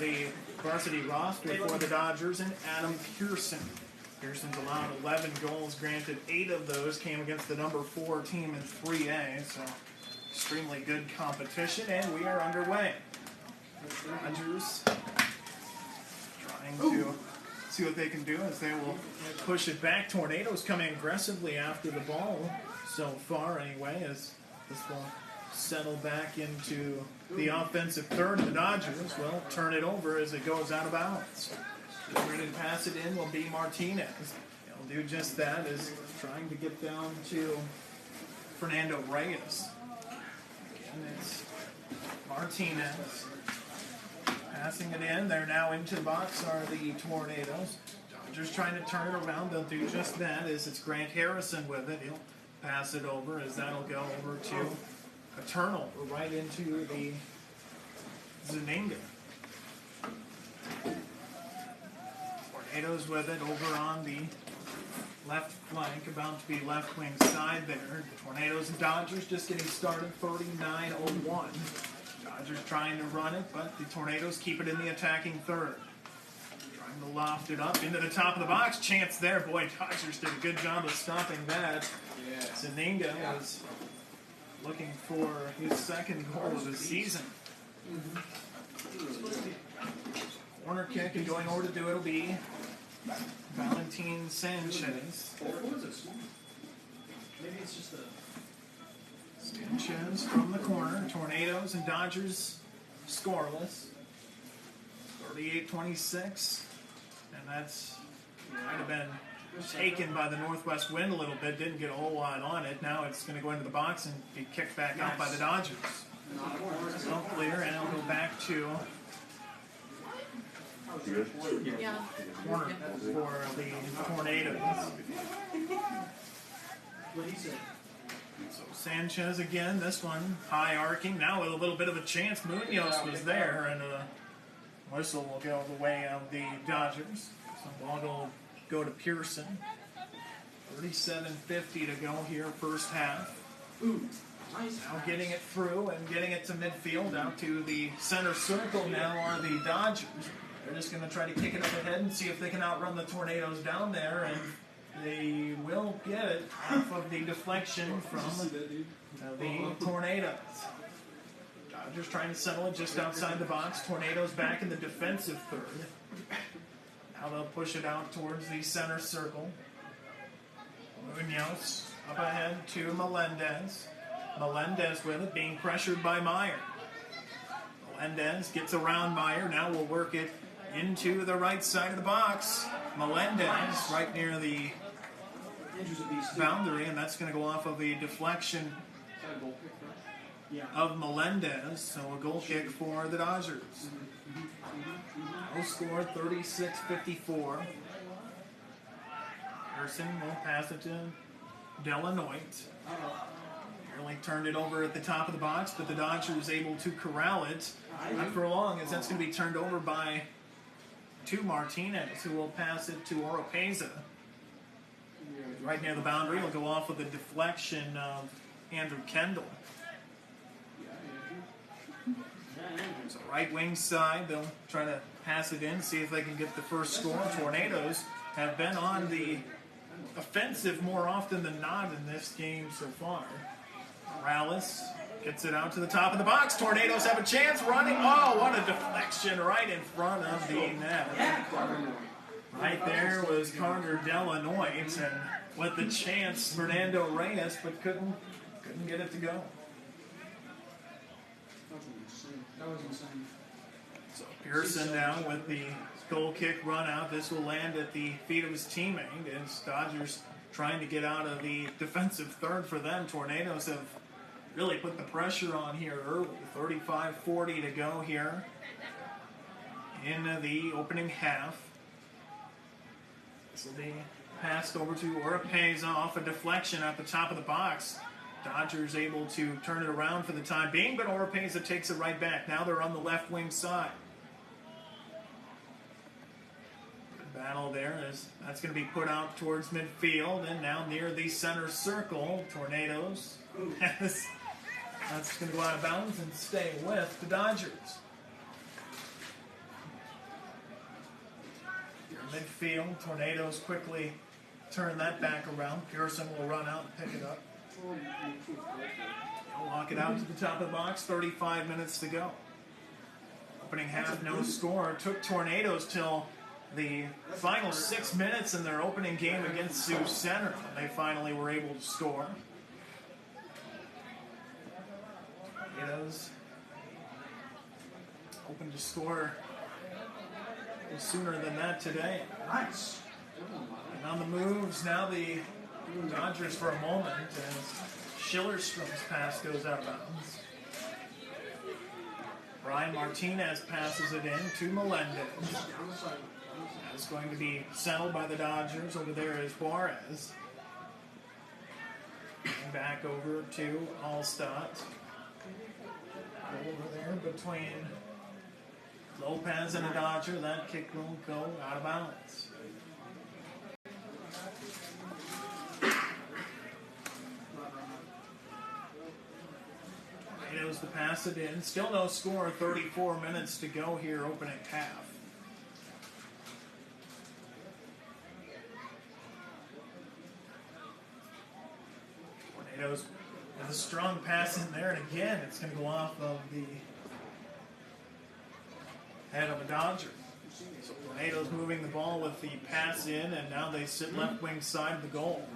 the varsity roster for the Dodgers, and Adam Pearson. Pearson's allowed 11 goals, granted 8 of those came against the number 4 team in 3A, so extremely good competition, and we are underway. Dodgers trying to see what they can do as they will push it back. Tornadoes coming aggressively after the ball so far anyway, as this will settle back into the offensive third. The Dodgers will turn it over as it goes out of bounds. Ready to pass it in will be Martinez. He'll do just that, is trying to get down to Fernando Reyes. Again, it's Martinez passing it in. They're now into the box are the Tornadoes. Dodgers trying to turn it around. They'll do just that, as it's Grant Harrison with it. He'll pass it over, as that'll go over to a turnover right into the Zeninga. Tornadoes with it over on the left flank, about to be left wing side there. The Tornadoes and Dodgers just getting started, 39-01. Dodgers trying to run it, but the Tornadoes keep it in the attacking third. Trying to loft it up into the top of the box. Chance there. Boy, Dodgers did a good job of stopping that. Zeninga was looking for his second goal of the season. Corner kick, and going over to do it will be Valentin Sanchez. Maybe it's just a... Sanchez from the corner. Tornadoes and Dodgers scoreless. 38-26. And that's might have been taken by the northwest wind a little bit. Didn't get a whole lot on it. Now it's going to go into the box and be kicked back out by the Dodgers. So clear, and it'll go back to corner for the Tornadoes. So Sanchez again, this one high arcing, now with a little bit of a chance. Munoz was there, and a whistle will go the way of the Dodgers. So ball will go to Pearson. 37:50 to go here, first half. Now getting it through and getting it to midfield, out to the center circle now are the Dodgers. They're just going to try to kick it up ahead and see if they can outrun the Tornadoes down there, and they will get it off of the deflection from the Tornadoes. Dodgers trying to settle it just outside the box. Tornadoes back in the defensive third. Now they'll push it out towards the center circle. Munoz up ahead to Melendez. Melendez with it, being pressured by Meyer. Melendez gets around Meyer. Now we'll work it into the right side of the box. Melendez right near the boundary, and that's going to go off of the deflection of Melendez. So a goal kick for the Dodgers. No score, 36-54. Pearson will pass it to Delanoit. Nearly turned it over at the top of the box, but the Dodgers able to corral it. Not for long, as that's going to be turned over by Martinez, who will pass it to Oropeza. Right near the boundary, it'll go off with a deflection of Andrew Kendall. So right wing side, they'll try to pass it in, see if they can get the first score. Tornadoes have been on the offensive more often than not in this game so far. Morales gets it out to the top of the box. Tornadoes have a chance running. Oh, what a deflection right in front of the net. Right there was Carter Delanoit, and with the chance, Fernando Reyes, but couldn't get it to go. That was insane. So Pearson now with the goal kick run out. This will land at the feet of his teammate, as Dodgers trying to get out of the defensive third for them. Tornadoes have really put the pressure on here early. 35-40 to go here in the opening half. This will be passed over to Oropeza off a deflection at the top of the box. Dodgers able to turn it around for the time being, but Oropeza takes it right back. Now they're on the left wing side. Good battle there, as that's going to be put out towards midfield, and now near the center circle, Tornadoes. That's going to go out of bounds and stay with the Dodgers. midfield. Tornadoes quickly turn that back around. Pearson will run out and pick it up. He'll walk it out to the top of the box. 35 minutes to go. Opening half, no score. Took Tornadoes till the final 6 minutes in their opening game against Sioux Center when they finally were able to score. Tornadoes hoping to score sooner than that today. Nice. And on the moves now the Dodgers for a moment as Schillerstrom's pass goes out of bounds. Brian Martinez passes it in to Melendez. That's going to be settled by the Dodgers. Over there is Juarez. And back over to Allstott. Over there between Lopez and a Dodger. That kick will go out of bounds. Tornadoes to pass it in. Still no score. 34 minutes to go here, opening half. Tornadoes with a strong pass in there, and again, it's going to go off of the head of a Dodger. So Tornadoes moving the ball with the pass in, and now they sit left wing side of the goal.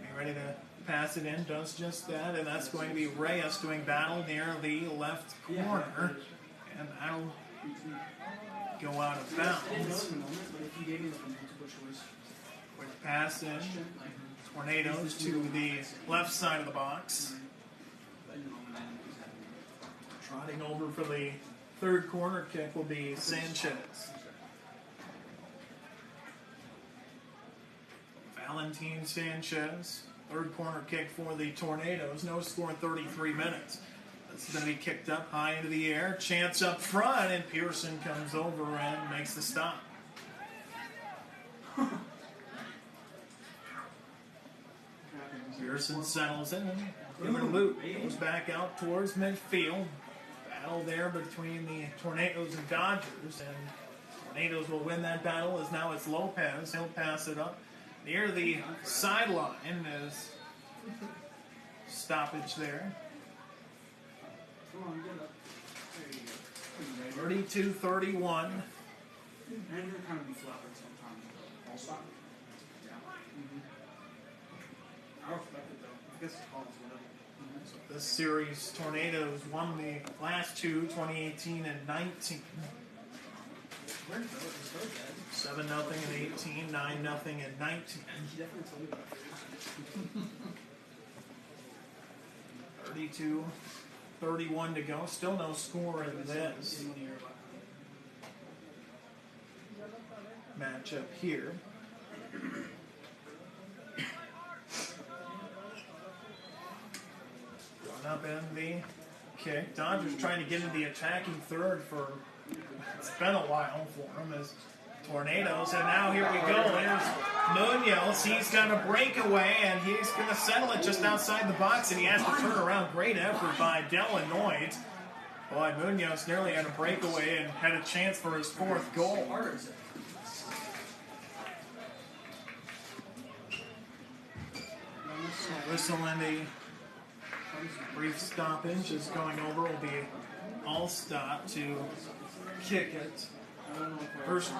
Getting ready to pass it in, does just that, and that's going to be Reyes doing battle near the left corner, and that'll go out of bounds. Quick pass in. Tornadoes to the left side of the box. Trotting over for the third corner kick will be Sanchez. Valentin Sanchez. Third corner kick for the Tornadoes. No score in 33 minutes. This is going to be kicked up high into the air. Chance up front, and Pearson comes over and makes the stop. Pearson settles in. River Loop goes back out towards midfield. Battle there between the Tornadoes and Dodgers. And Tornadoes will win that battle as now it's Lopez. He'll pass it up near the sideline as stoppage there. 32-31. This series, Tornadoes won the last two, 2018 and 19. 7-0 and 18, 9-0 and 19. 32-31 to go. Still no score in this matchup here. Run up in the kick. Dodgers trying to get into the attacking third for, it's been a while for them as Tornadoes. And now here we go. There's Munoz. He's got a breakaway and he's going to settle it just outside the box, and he has to turn around. Great effort by Delanoid. Boy, Munoz nearly had a breakaway and had a chance for his fourth goal. Whistle and a brief stoppage is going over. Will be Allstott to kick it. First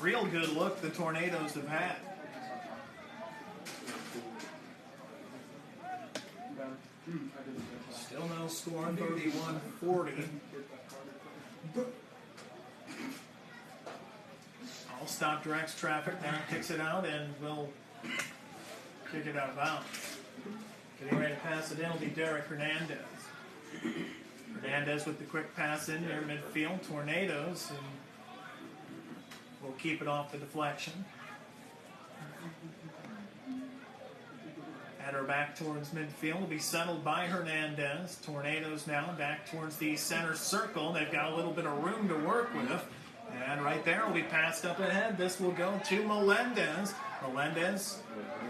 real good look the Tornadoes have had. Still no score, 31-40. Allstott directs traffic down, kicks it out, and will kick it out of bounds. Getting ready to pass it in will be Derek Hernandez. Hernandez with the quick pass in near midfield. Tornadoes, and will keep it off the deflection. Header back towards midfield will be settled by Hernandez. Tornadoes now back towards the center circle. They've got a little bit of room to work with. And right there will be passed up ahead. This will go to Melendez. Melendez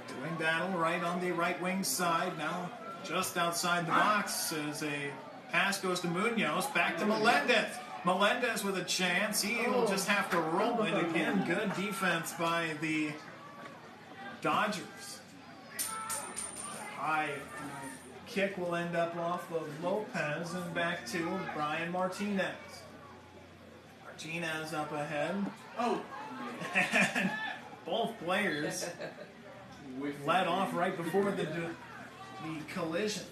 doing battle right on the right wing side. Now just outside the box as a pass goes to Munoz. Back to Melendez. Melendez with a chance. He will just have to roll it again. Good defense by the Dodgers. High kick will end up off of Lopez and back to Brian Martinez. Martinez up ahead. Oh! And both players led off right before the collision.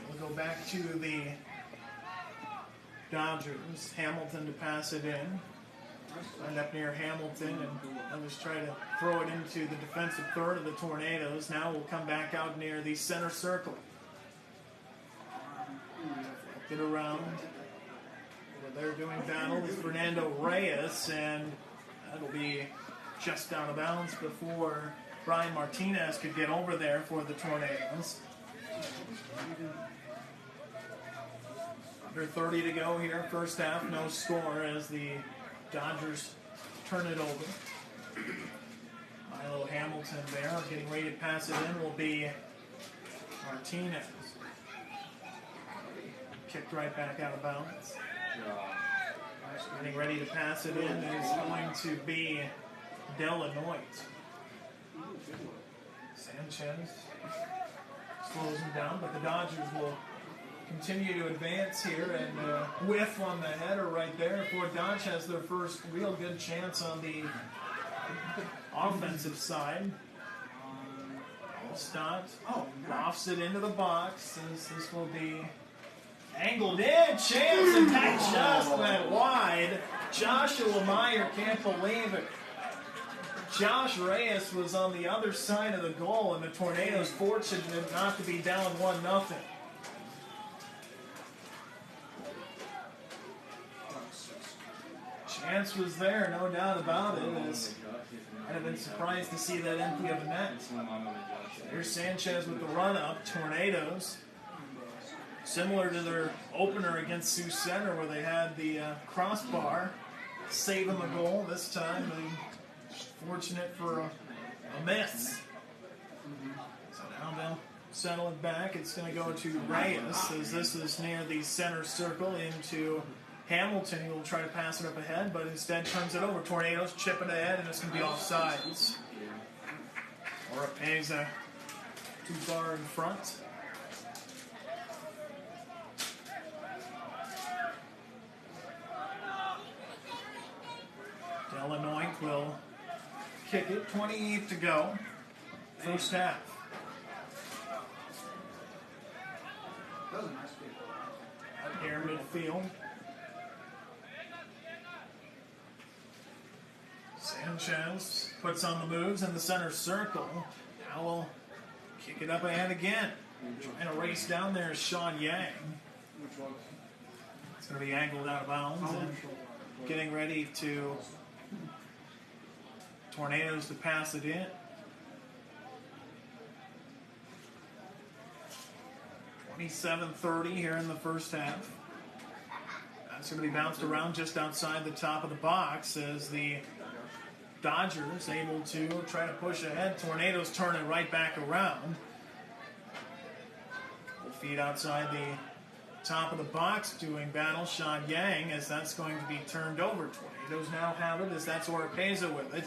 We'll go back to the Dodgers. Hamilton to pass it in. End up near Hamilton, and they'll just try to throw it into the defensive third of the Tornadoes. Now we'll come back out near the center circle. Get around. What they're doing battle is Fernando Reyes, and that'll be just out of bounds before Brian Martinez could get over there for the Tornadoes. Under 30 to go here, first half, no score as the Dodgers turn it over. Milo Hamilton there, getting ready to pass it in will be Martinez. Kicked right back out of bounds. Getting ready to pass it in is going to be Delanoit. Sanchez slows him down, but the Dodgers will continue to advance here, and whiff on the header right there before Dodge has their first real good chance on the offensive side. Stott lofts it into the box as this will be angled in, chance, and that just went wide. Joshua Meyer can't believe it. Josh Reyes was on the other side of the goal, and the Tornadoes fortunate not to be down 1-0. Chance was there, no doubt about it. I'd have been surprised to see that empty of a net. Here's Sanchez with the run-up. Tornadoes, similar to their opener against Sioux Center where they had the crossbar, save them a goal. This time, they fortunate for a miss. So now they'll settle it back. It's going to go to Reyes as this is near the center circle into Hamilton. He will try to pass it up ahead, but instead turns it over. Tornadoes chip it ahead, and it's going to be offsides. Oropeza too far in front. Delanoit will kick it. 28 to go. First half. That was a nice kick. Up here midfield. Sanchez puts on the moves in the center circle. Now we'll kick it up ahead again. Trying to race down there is Sean Yang. It's going to be angled out of bounds and getting ready to Tornadoes to pass it in. 27-30 here in the first half. That's going to be bounced around just outside the top of the box as the Dodgers able to try to push ahead. Tornadoes turn it right back around. Will feed outside the top of the box doing battle. Sean Yang as that's going to be turned over. Tornadoes now have it as that's Oropeza with it.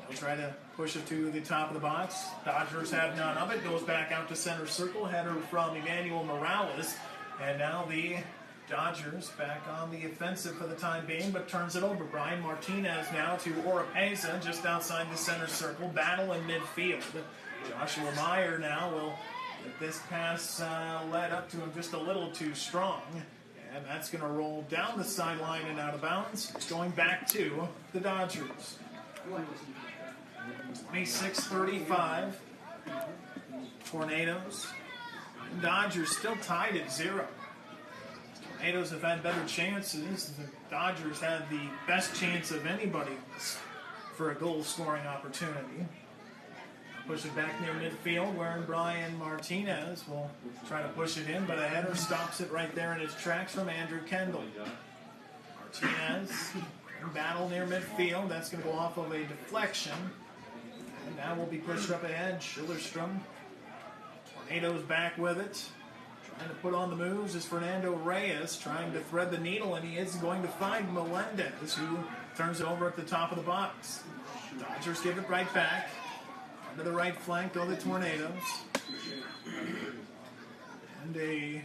They'll try to push it to the top of the box. Dodgers have none of it. Goes back out to center circle. Header from Emmanuel Morales. And now the Dodgers back on the offensive for the time being, but turns it over. Brian Martinez now to Oropeza just outside the center circle. Battle in midfield. Joshua Meyer now will get this pass led up to him just a little too strong. And that's going to roll down the sideline and out of bounds. Going back to the Dodgers. 26-35. Tornadoes. Dodgers still tied at 0. Tornadoes have had better chances. The Dodgers had the best chance of anybody for a goal-scoring opportunity. Push it back near midfield where Brian Martinez will try to push it in, but a header stops it right there in its tracks from Andrew Kendall. Martinez in battle near midfield. That's going to go off of a deflection. And now will be pushed up ahead. Schillerstrom. Tornadoes back with it. And to put on the moves is Fernando Reyes, trying to thread the needle, and he is going to find Melendez, who turns it over at the top of the box. Dodgers give it right back. Onto the right flank go the Tornadoes. And a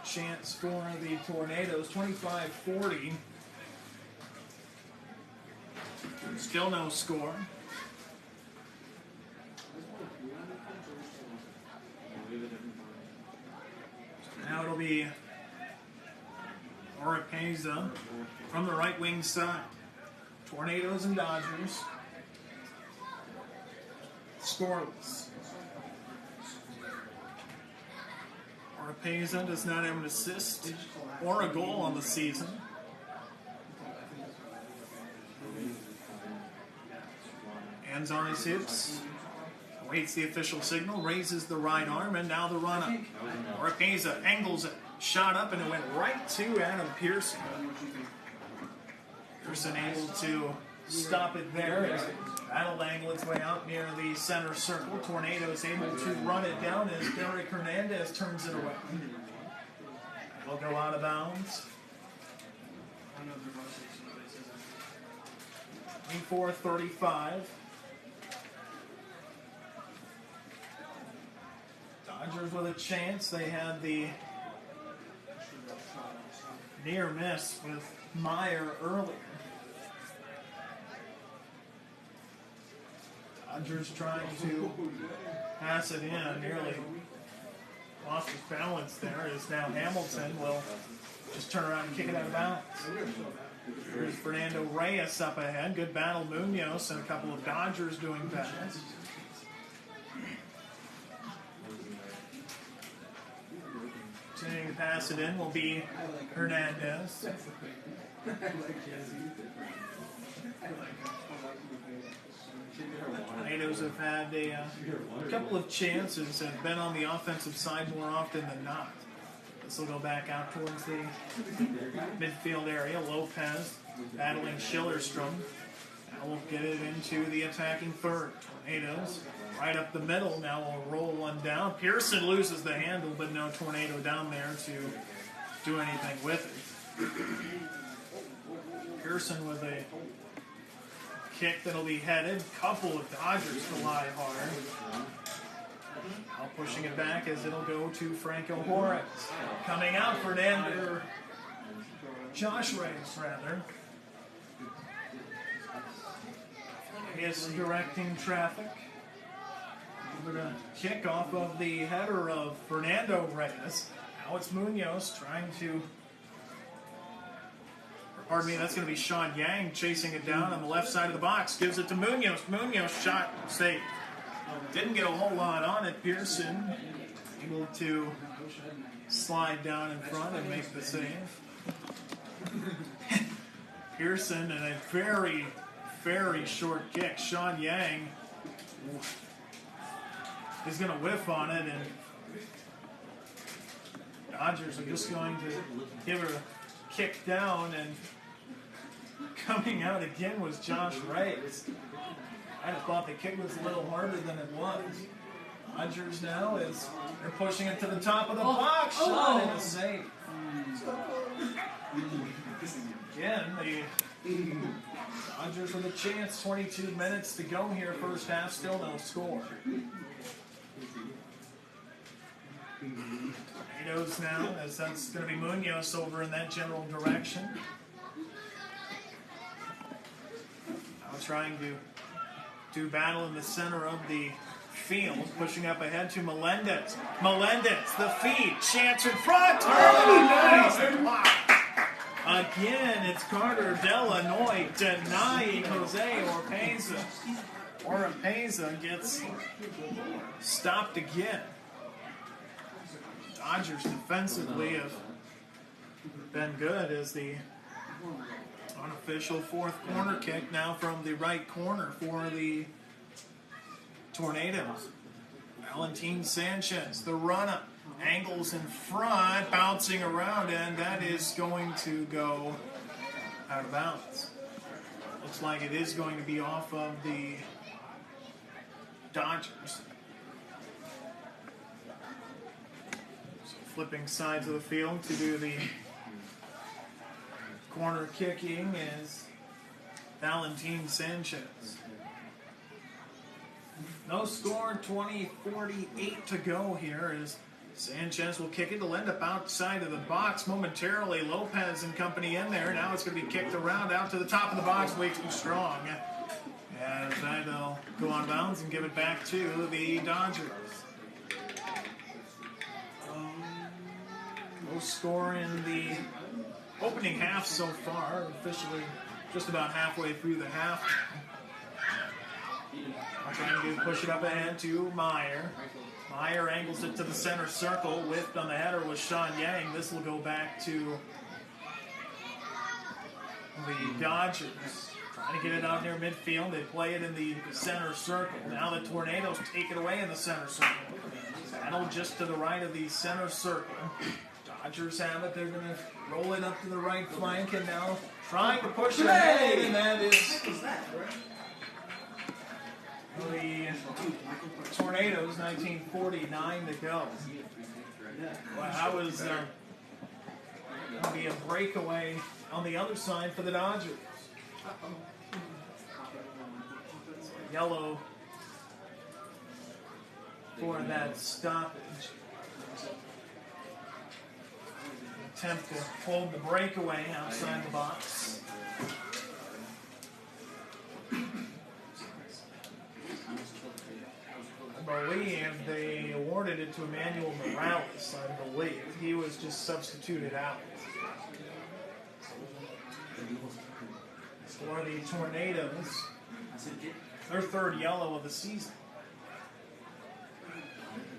chance for the Tornadoes, 25-40. Still no score. Now it'll be Oropeza from the right wing side. Tornadoes and Dodgers. Scoreless. Oropeza does not have an assist or a goal on the season. Hands on his hips. Waits the official signal, raises the right arm, and now the run-up. Oropeza angles it, shot up, and it went right to Adam Pearson. Pearson able to stop it there as that'll angle its way out near the center circle. Tornadoes able to run it down as Derek Hernandez turns it away. It'll go out of bounds. 24-35. Dodgers with a chance. They had the near miss with Meyer earlier. Dodgers trying to pass it in. Nearly lost his balance there. As now Hamilton will just turn around and kick it out of bounds. There's Fernando Reyes up ahead. Good battle. Munoz and a couple of Dodgers doing battles. Continuing to pass it in will be Hernandez. Tornadoes have had a couple of chances and been on the offensive side more often than not. This will go back out towards the midfield area. Lopez battling Schillerstrom. Now we'll get it into the attacking third. Tornadoes right up the middle. Now we'll roll one down. Pearson loses the handle, but no Tornado down there to do anything with it. Pearson with a kick that'll be headed. Couple of Dodgers fly hard. Now pushing it back as it'll go to Franco Horace. Coming out, Fernando. Josh Reyes, rather. He is directing traffic. Over to kick off of the header of Fernando Reyes. Now it's Munoz trying to... Pardon me, that's going to be Sean Yang chasing it down on the left side of the box. Gives it to Munoz. Munoz shot saved. Didn't get a whole lot on it. Pearson able to slide down in front and make the save. Pearson and a very, very short kick. Sean Yang is going to whiff on it, and Dodgers are just going to give her a kick down, and coming out again was Josh Reyes. I'd have thought the kick was a little harder than it was. Dodgers now is they're pushing it to the top of the box. Shot and a save. Again, the Dodgers with a chance. 22 minutes to go here. First half, still no score. Tornadoes now, as that's going to be Munoz over in that general direction. Now trying to do battle in the center of the field, pushing up ahead to Melendez. Melendez, the feed, chance in front. Again, it's Carter Delanoy denying Jose Oropeza. Oropeza gets stopped again. Dodgers defensively have been good as the unofficial fourth corner kick now from the right corner for the Tornadoes. Valentin Sanchez, the run-up, angles in front, bouncing around, and that is going to go out of bounds. Looks like it is going to be off of the Dodgers. flipping sides of the field to do the corner kicking is Valentin Sanchez. No score, 20:48 to go here as Sanchez will kick it. It'll end up outside of the box momentarily. Lopez and company in there. Now it's going to be kicked around out to the top of the box, way too strong. As that'll go on bounds and give it back to the Dodgers. No score in the opening half so far. Officially just about halfway through the half. Trying to push it up ahead to Meyer. Meyer angles it to the center circle. Whipped on the header was Sean Yang. This will go back to the Dodgers. Trying to get it out near midfield. They play it in the center circle. Now the Tornadoes take it away in the center circle. Battle just to the right of the center circle. Dodgers have it. They're going to roll it up to the right flank and now trying to push it ahead. And that is the Tornadoes, 19:49 to go. Well, that was going to be a breakaway on the other side for the Dodgers. Yellow for that stoppage. Attempt to hold the breakaway outside the box. I believe they awarded it to Emmanuel Morales, I believe. He was just substituted out. For the Tornadoes, their third yellow of the season.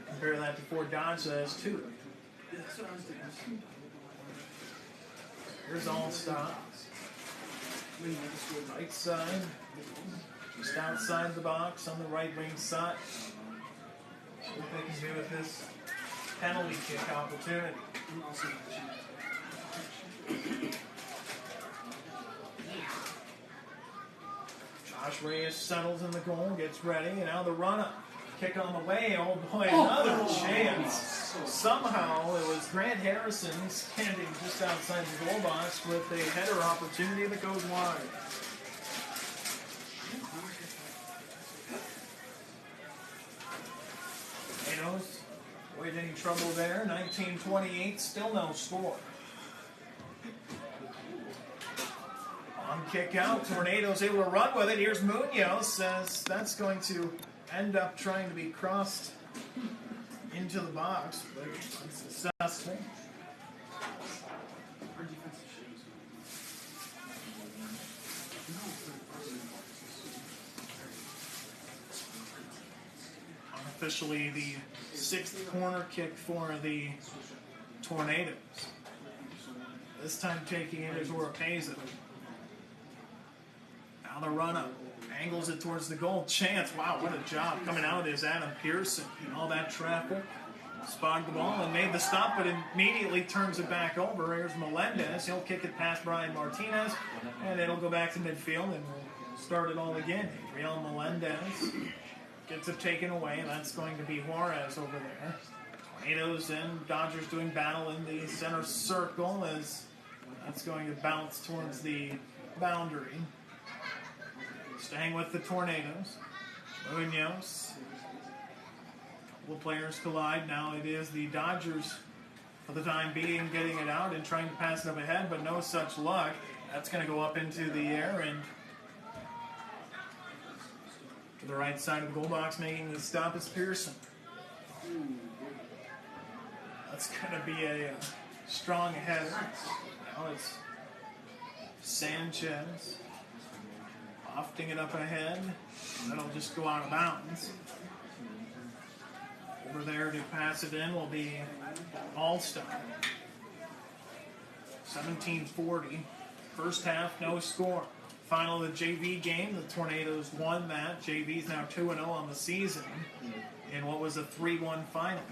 Compare that to Fort Dodge, that has two. Here's all stops. Right side, just outside the box on the right wing side. What they can do with this penalty kick opportunity. Josh Reyes settles in the goal, gets ready, and now the run-up. Kick on the way, oh boy, another chance. Somehow it was Grant Harrison standing just outside the goal box with a header opportunity that goes wide. Tornadoes, avoid any trouble there. 19:28, still no score. On kick out, Tornadoes able to run with it. Here's Munoz, says that's going to end up trying to be crossed into the box, but unsuccessful. Unofficially, the sixth corner kick for the Tornadoes. This time taking it is Oropeza. Now the run up. Angles it towards the goal. Chance. Wow, what a job. Coming out is Adam Pearson. And all that traffic. Spotted the ball and made the stop, but immediately turns it back over. Here's Melendez. He'll kick it past Brian Martinez. And it'll go back to midfield and we'll start it all again. Real Melendez gets it taken away. And that's going to be Juarez over there. Tornadoes and Dodgers doing battle in the center circle as that's going to bounce towards the boundary. Staying with the Tornadoes. Munoz. Couple of players collide. Now it is the Dodgers, for the time being, getting it out and trying to pass it up ahead, but no such luck. That's going to go up into the air and to the right side of the goal box, making the stop is Pearson. That's going to be a strong header. Now it's Sanchez. Lofting it up ahead. That'll just go out of bounds. Over there to pass it in will be All-Star. 17:40. First half, no score. Final of the JV game, the Tornadoes won that. JV's now 2-0 on the season in what was a 3-1 final.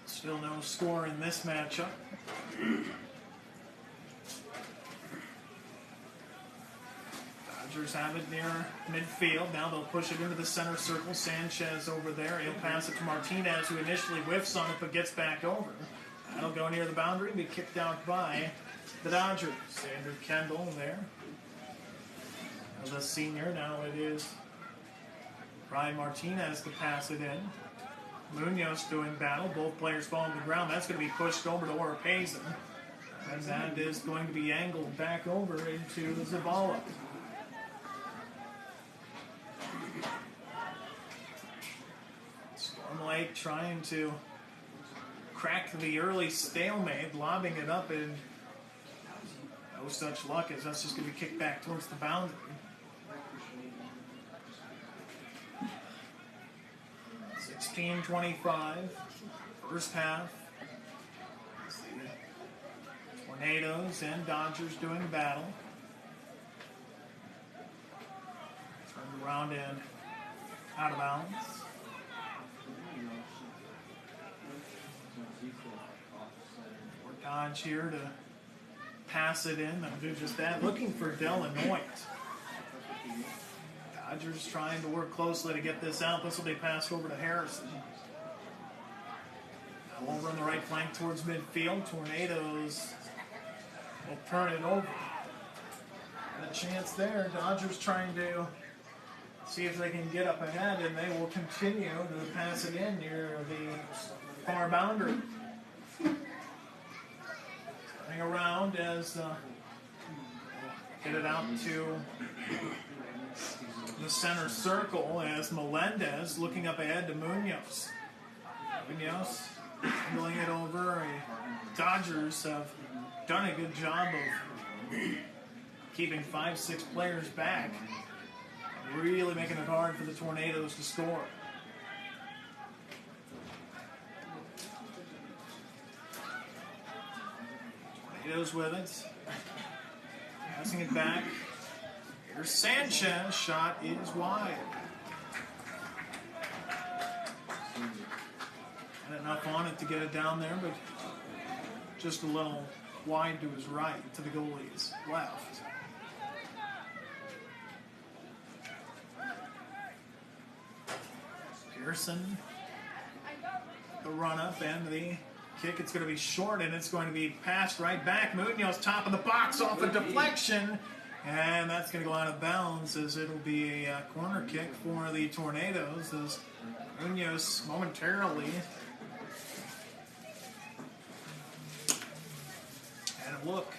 Still no score in this matchup. Dodgers have it near midfield. Now they'll push it into the center circle. Sanchez over there. He'll pass it to Martinez, who initially whiffs on it but gets back over. That'll go near the boundary and be kicked out by the Dodgers. Andrew Kendall there. The senior. Now it is Brian Martinez to pass it in. Munoz doing battle. Both players fall on the ground. That's going to be pushed over to Oropeza. And that is going to be angled back over into Zavala. Storm Lake trying to crack the early stalemate, lobbing it up, and no such luck, as that's just going to be kicked back towards the boundary. 16-25, first half. Tornadoes and Dodgers doing battle. Turned around and out of bounds. For Dodge here to pass it in. They'll do just that. Looking for Delanoit. Dodgers trying to work closely to get this out. This will be passed over to Harrison. Now over on the right flank towards midfield. Tornadoes will turn it over. And a chance there. Dodgers trying to see if they can get up ahead, and they will continue to pass it in near the far boundary. Turning around as get it out to the center circle as Melendez looking up ahead to Munoz. Munoz handling it over. Dodgers have done a good job of keeping 5-6 players back, really making it hard for the Tornadoes to score. Tornadoes with it, passing it back. Here's Sanchez, shot is wide. Had enough on it to get it down there, but just a little wide to his right, to the goalie's left. Pearson, the run-up and the kick. It's going to be short, and it's going to be passed right back. Munoz, top of the box, off a deflection, and that's going to go out of bounds as it'll be a corner kick for the Tornadoes as Munoz momentarily had a look.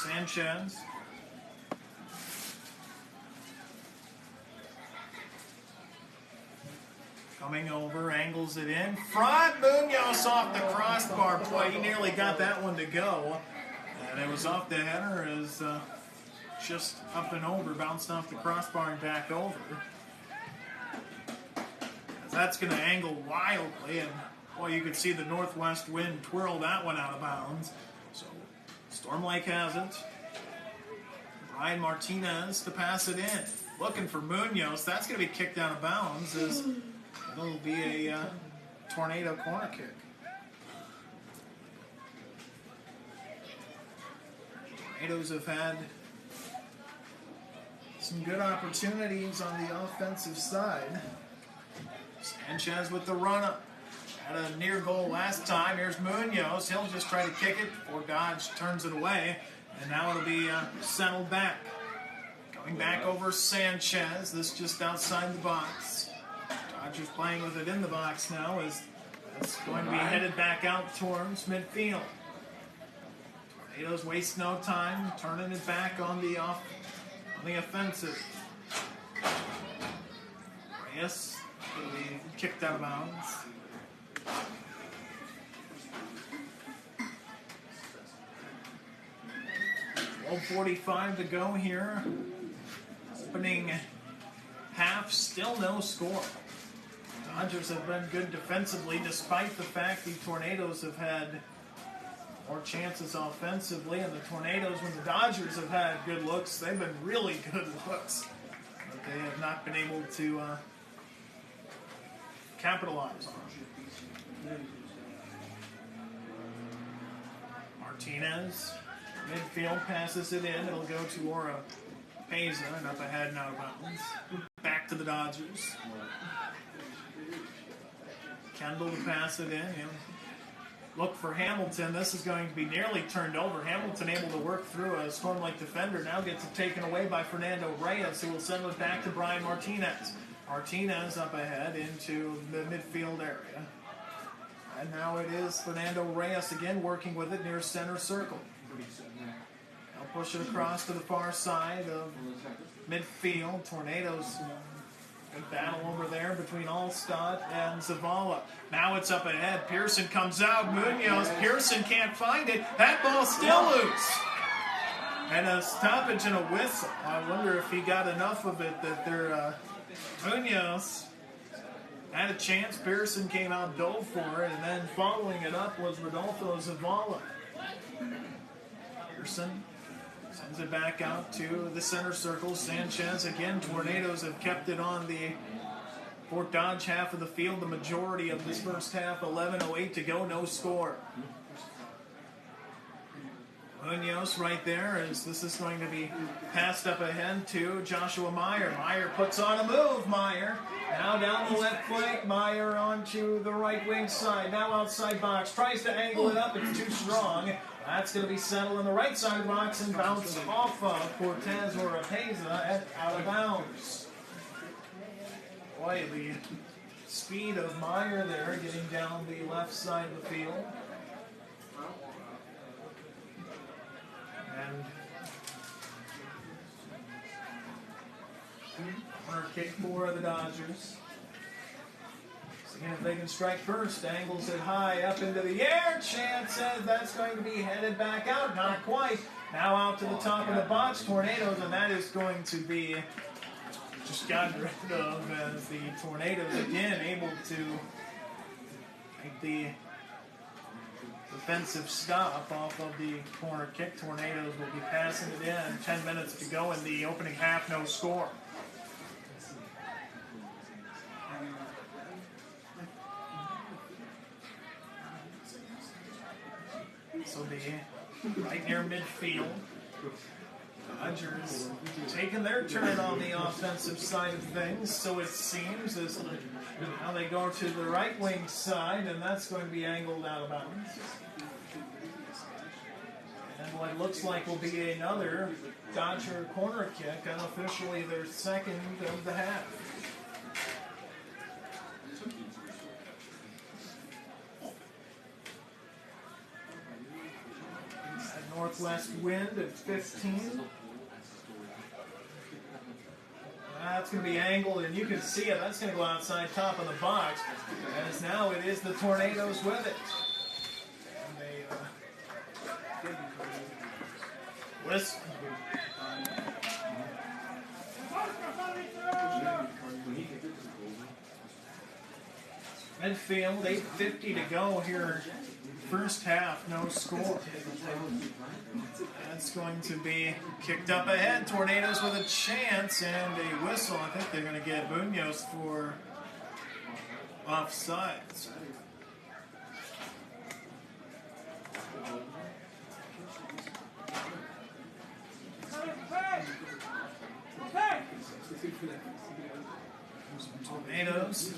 Sanchez. Coming over, angles it in front. Munoz off the crossbar. Boy, he nearly got that one to go. And it was off the header as just up and over, bounced off the crossbar and back over. As that's going to angle wildly, and boy, you could see the northwest wind twirl that one out of bounds. So Storm Lake has it. Brian Martinez to pass it in. Looking for Munoz. That's going to be kicked out of bounds as it'll be a Tornado corner kick. Tornadoes have had some good opportunities on the offensive side. Sanchez with the run-up. Had a near goal last time. Here's Munoz. He'll just try to kick it before Dodge turns it away. And now it'll be settled back. Going back over Sanchez. This just outside the box. Dodgers playing with it in the box now as it's going to be headed back out towards midfield. Tornadoes waste no time, turning it back on the offensive. Reyes will be kicked out of bounds. .45 to go here. Opening half, still no score. Dodgers have been good defensively, despite the fact the Tornadoes have had more chances offensively. And the Tornadoes, when the Dodgers have had good looks, they've been really good looks. But they have not been able to capitalize on. Martinez Midfield passes it in. It'll go to Ora Peza, and up ahead now Mountains. Back to the Dodgers. Kendall to pass it in. Look for Hamilton. This is going to be nearly turned over. Hamilton able to work through a Storm Lake defender. Now gets it taken away by Fernando Reyes, who will send it back to Brian Martinez. Martinez up ahead into the midfield area. And now it is Fernando Reyes again working with it near center circle. They'll push it across to the far side of midfield. Tornadoes. Good battle over there between Allstott and Zavala. Now it's up ahead. Pearson comes out. Munoz. Pearson can't find it. That ball's still loose. And a stoppage and a whistle. I wonder if he got enough of it that they're Munoz had a chance. Pearson came out, dove for it, and then following it up was Rodolfo Zavala. Pearson sends it back out to the center circle. Sanchez again. Tornadoes have kept it on the Fort Dodge half of the field the majority of this first half. 11:08 to go, no score. Munoz right there as this is going to be passed up ahead to Joshua Meyer. Meyer puts on a move. Meyer now down the left flank. Meyer onto the right wing side. Now outside box. Tries to angle it up. It's too strong. That's going to be settled on the right side of the box and bounce off of Cortez Oropeza at out of bounds. Boy, the speed of Meyer there getting down the left side of the field. And corner kick for the Dodgers. Seeing if they can strike first. Angles it high up into the air. Chance says that's going to be headed back out. Not quite. Now out to the top of the box. Tornadoes, and that is going to be just gotten rid of as the Tornadoes again able to make the defensive stop off of the corner kick. Tornadoes will be passing it in. 10 minutes to go in the opening half, no score. So the right near midfield. Dodgers taking their turn on the offensive side of things, so it seems, as now they go to the right wing side, and that's going to be angled out of bounds. And what looks like will be another Dodger corner kick, unofficially their second of the half. That northwest wind at 15. That's going to be angled, and you can see it. That's going to go outside top of the box. As now it is the Tornadoes with it. And they whistle. Midfield, 8:50 to go here. First half, no score. That's going to be kicked up ahead. Tornadoes with a chance and a whistle. I think they're going to get Munoz for offsides. Tornadoes.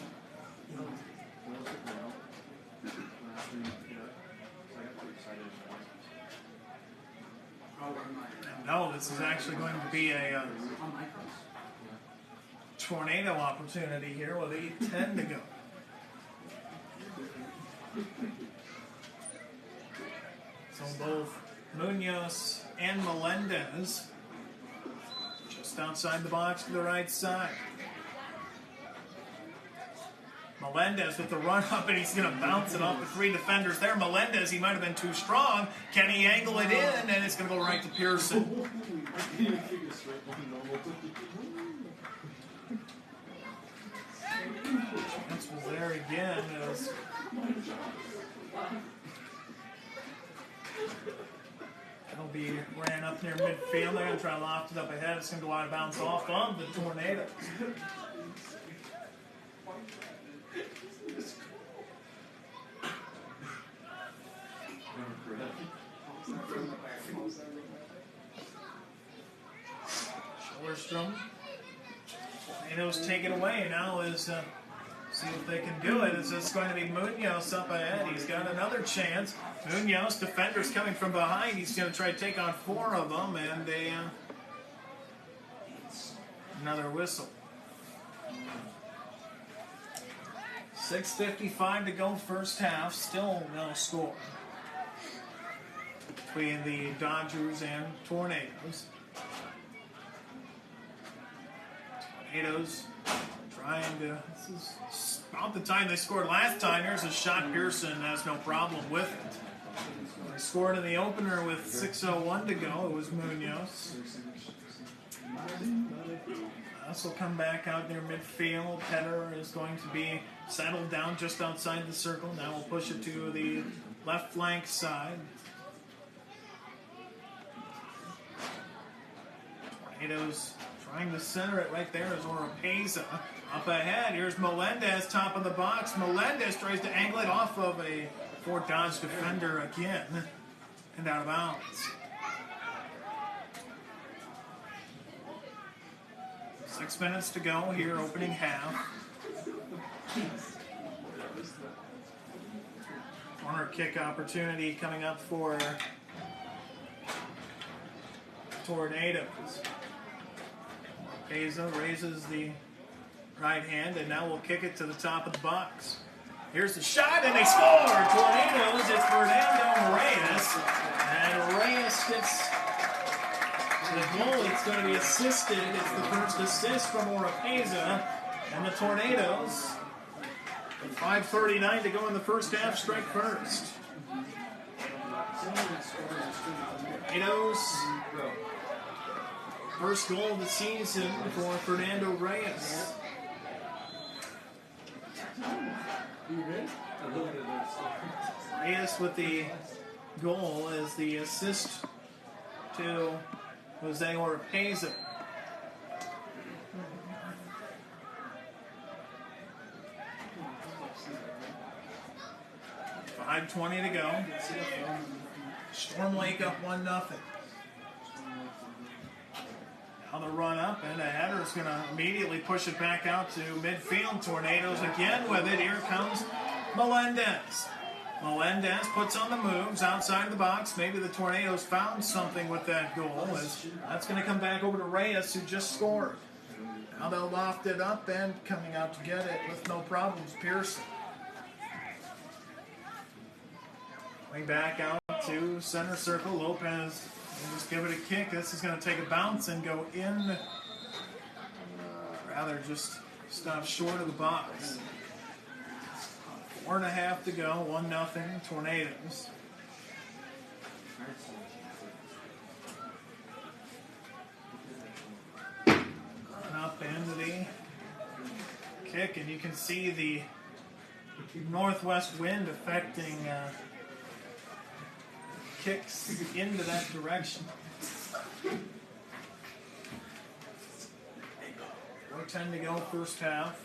No, this is actually going to be a tornado opportunity here with 8:10 to go. So both Munoz and Melendez just outside the box to the right side. Melendez with the run up, and he's going to bounce it off the three defenders there. Melendez, he might have been too strong. Can he angle it in? And it's going to go right to Pearson. Chance was there again. It'll be ran up near midfield. They're going to try to loft it up ahead. It's going to go out of bounds off of the Tornadoes. Tornadoes take it away. Now is see if they can do it. It's going to be Munoz up ahead. He's got another chance. Munoz, defenders coming from behind. He's going to try to take on 4 of them, and they another whistle. 6:55 to go first half. Still no score between the Dodgers and Tornadoes. Tornadoes trying to, this is about the time they scored last time. Here's a shot. Pearson has no problem with it. They scored in the opener with 6:01 to go. It was Munoz. This will come back out near midfield. Petter is going to be settled down just outside the circle. Now we'll push it to the left flank side. Tornadoes trying to center it right there is Oropeza. Up ahead, here's Melendez, top of the box. Melendez tries to angle it off of a Fort Dodge defender again and out of bounds. 6 minutes to go here, opening half. Corner kick opportunity coming up for Tornadoes. Peza raises the right hand, and now we'll kick it to the top of the box. Here's the shot, and they score! Tornadoes, it's Fernando Reyes. And Reyes gets the goal. It's going to be assisted. It's the first assist from Oropeza. And the Tornadoes, with 5:39 to go in the first half, strike first. Tornadoes, first goal of the season for Fernando Reyes. Reyes with the goal as the assist to Jose Oropeza. $5:20 to go. Storm Lake up 1-0. Now the run up, and a header is going to immediately push it back out to midfield. Tornadoes again with it. Here comes Melendez. Melendez puts on the moves outside the box. Maybe the Tornadoes found something with that goal. As that's going to come back over to Reyes, who just scored. Now they'll loft it up, and coming out to get it with no problems, Pearson. Going back out to center circle. Lopez will just give it a kick. This is going to take a bounce and go in. Rather just stop short of the box. 4.5 to go. 1-0 Tornadoes. Up into the kick, and you can see the northwest wind affecting kicks into that direction. 4:10 to go first half.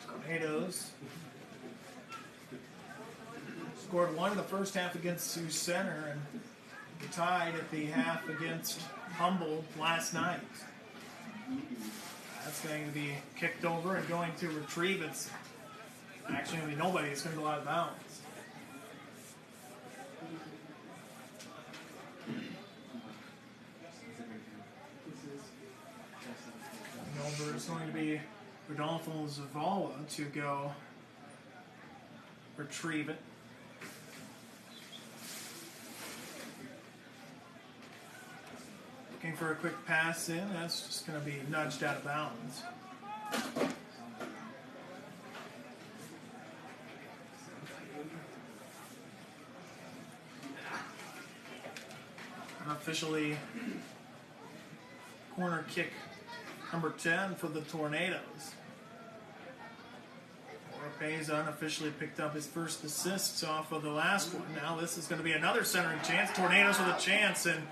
Tornadoes scored 1 in the first half against Sioux Center and tied at the half against Humboldt last night. That's going to be kicked over and going to retrieve it. Actually, going to be nobody. It's going to go out of bounds. Over is going to be Rodolfo Zavala to go retrieve it. Looking for a quick pass in. That's just going to be nudged out of bounds. Unofficially, corner kick number 10 for the Tornadoes. Oropeza unofficially picked up his first assists off of the last one. Now this is going to be another centering chance. Tornadoes with a chance, and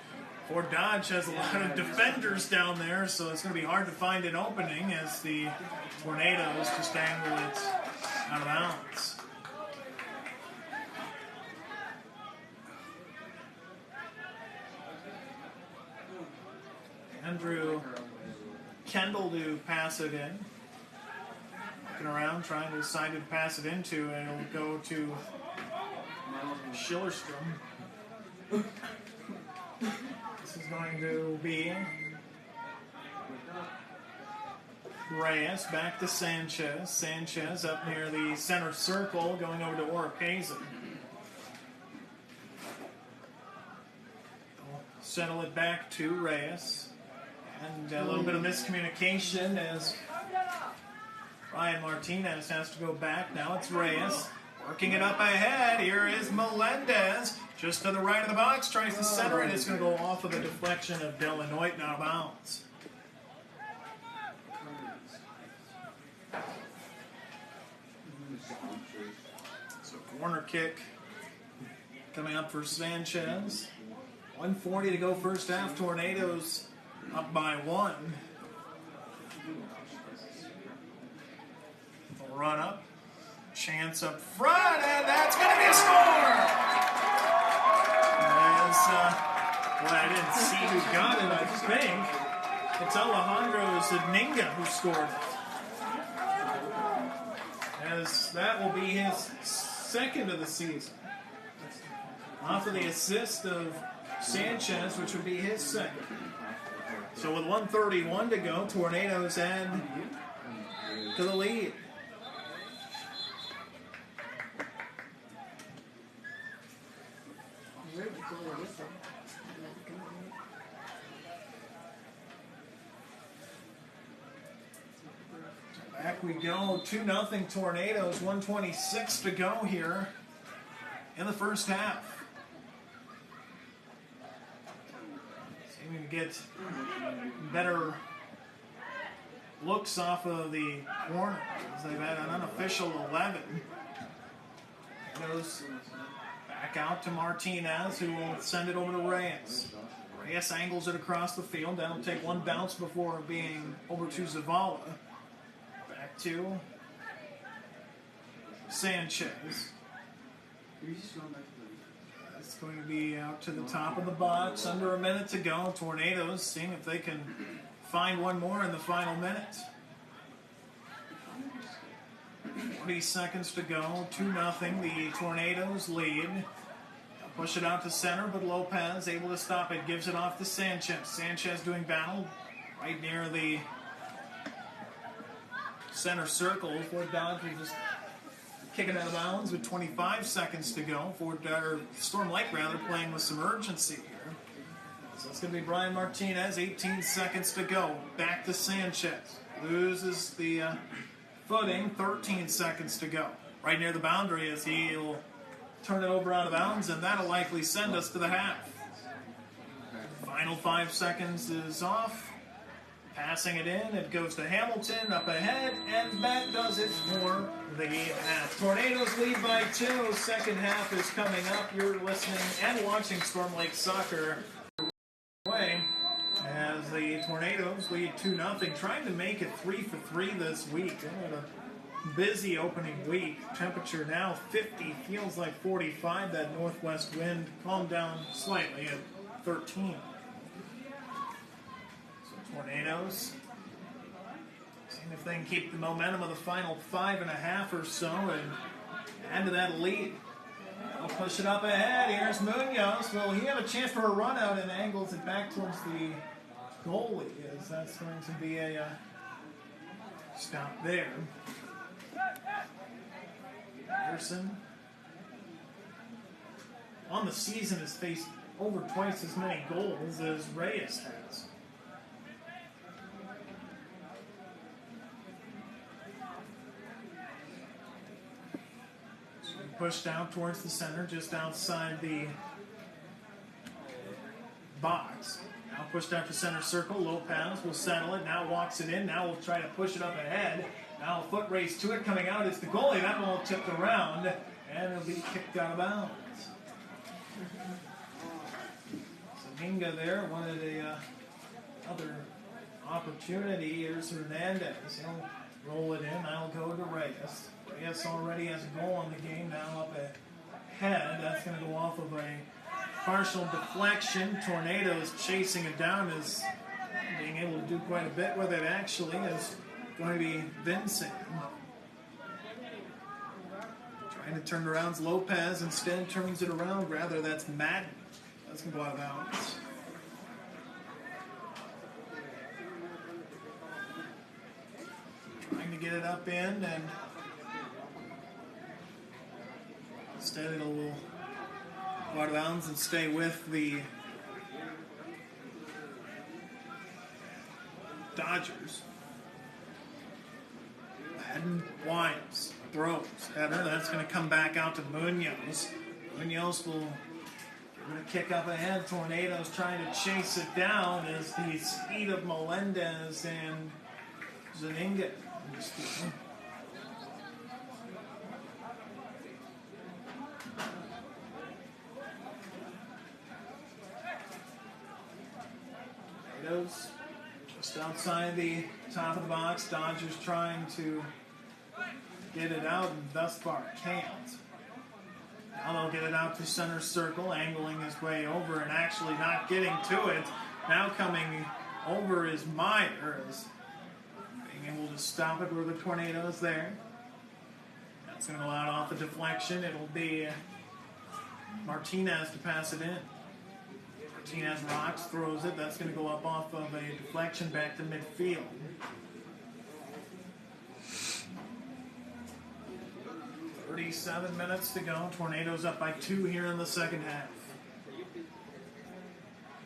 Fort Dodge has a lot of defenders down there, so it's going to be hard to find an opening as the Tornadoes just angle it out of bounds. Andrew Kendall to pass it in. Looking around, trying to decide who to pass it into, and it'll go to Schillerstrom. This is going to be Reyes back to Sanchez. Sanchez up near the center circle, going over to Oropeza. Settle it back to Reyes. And a little bit of miscommunication as Ryan Martinez has to go back. Now it's Reyes. Working it up ahead. Here is Melendez. Just to the right of the box. Tries to center it. It's going to go off of the deflection of Delanoit and out of bounds. So corner kick coming up for Sanchez. 1:40 to go first half. Tornadoes up by 1. Run up. Chance up front, and that's going to be a score! Well, I didn't see who got it, I think. It's Alejandro Zuniga who scored it. As that will be his second of the season. Off of the assist of Sanchez, which would be his second. So with 1:31 to go, Tornadoes add to the lead. Back we go, 2-0 Tornadoes, 1:26 to go here in the first half. Seeming to get better looks off of the corner as they've had an unofficial 11. Goes back out to Martinez, who will send it over to Reyes. Reyes angles it across the field. That'll take one bounce before being over to Zavala. Back to Sanchez. It's going to be out to the top of the box. Under a minute to go. Tornadoes seeing if they can find one more in the final minute. 20 seconds to go. 2-0. The Tornadoes lead. Push it out to center, but Lopez able to stop it. Gives it off to Sanchez. Sanchez doing battle right near the center circle. Fort Dodge will just kick it out of bounds with 25 seconds to go. Storm Lake rather playing with some urgency here. So it's going to be Brian Martinez. 18 seconds to go. Back to Sanchez. Loses the footing. 13 seconds to go. Right near the boundary as he'll turn it over out of bounds, and that'll likely send us to the half. Final 5 seconds is off. Passing it in, it goes to Hamilton, up ahead, and that does it for the half. Tornadoes lead by 2. Second half is coming up. You're listening and watching Storm Lake Soccer away as the Tornadoes lead 2-0, trying to make it 3-for-3 this week. They had a busy opening week. Temperature now 50, feels like 45. That northwest wind calmed down slightly at 13. So Tornadoes seeing if they can keep the momentum of the final 5.5 or so and add to that lead. I'll push it up ahead. Here's Munoz. Will he have a chance for a run out and angles it back towards the goalie? As that's going to be a stop there. Anderson on the season has faced over twice as many goals as Reyes has. So pushed out towards the center, just outside the box. Now pushed out to center circle. Lopez will settle it. Now walks it in. Now we'll try to push it up ahead. Now a foot race to it. Coming out is the goalie. That ball tipped around, and it'll be kicked out of bounds. Zuniga there wanted other opportunity. Here's Hernandez. He'll roll it in. I'll go to Reyes. Reyes already has a goal on the game. Now up ahead. That's going to go off of a partial deflection. Tornadoes chasing it down as being able to do quite a bit with it actually is going to be Vincent. Trying to turn around Lopez, instead turns it around. Rather, that's Madden. That's going to go out of bounds. Trying to get it up in, and instead it'll go out of bounds and stay with the Dodgers. Madden winds, throws, header. That's going to come back out to Munoz. Munoz will give it a kick up ahead. Tornadoes trying to chase it down as the speed of Melendez and Zeninga. Tornadoes just outside the top of the box. Dodgers trying to get it out, and thus far can't. Now they'll get it out to center circle, angling his way over and actually not getting to it. Now coming over is Myers, being able to stop it with the Tornadoes there. That's going to go out off the deflection. It'll be Martinez to pass it in. Martinez rocks, throws it. That's going to go up off of a deflection back to midfield. .37 to go. Tornadoes up by 2 here in the second half.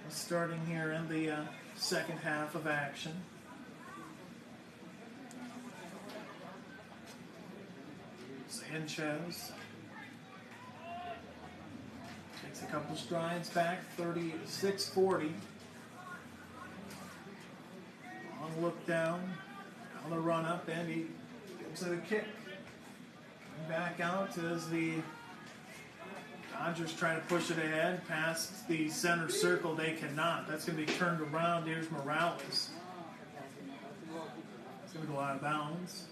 Starting here in the second half of action. Sanchez takes a couple strides back, 36-40. Long look down, on the run up, and he gives it a kick. Back out as the Dodgers try to push it ahead past the center circle. They cannot. That's going to be turned around. Here's Morales. It's going to go out of bounds.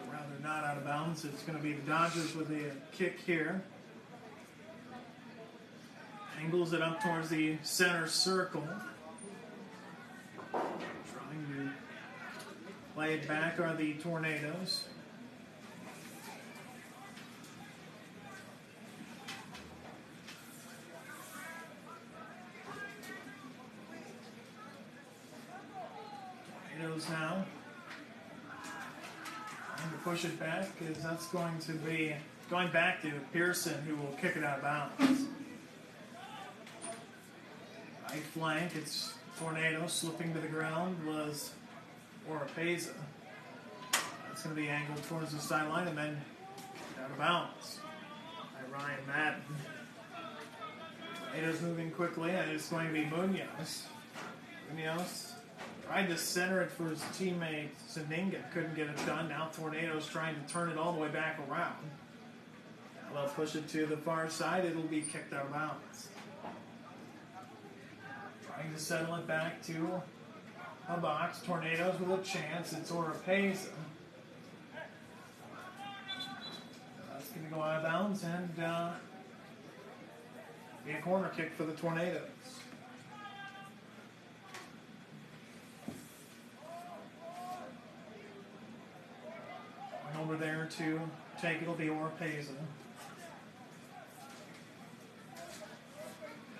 Rather not out of bounds. It's going to be the Dodgers with a kick here. Angles it up towards the center circle. Trying to play it back are the Tornadoes. Tornadoes now trying to push it back, because that's going to be going back to Pearson, who will kick it out of bounds. Right flank, it's Tornado slipping to the ground was Oropeza. That's going to be angled towards the sideline and then out of bounds by Ryan Madden. Tornadoes moving quickly, and it's going to be Munoz. Munoz tried to center it for his teammate Zeninga, couldn't get it done. Now Tornadoes trying to turn it all the way back around. Now they'll push it to the far side, it'll be kicked out of bounds. Trying to settle it back to a box. Tornadoes with a chance. It's Oropeza. That's going to go out of bounds and be a corner kick for the Tornadoes. Going over there to take it'll be Oropeza.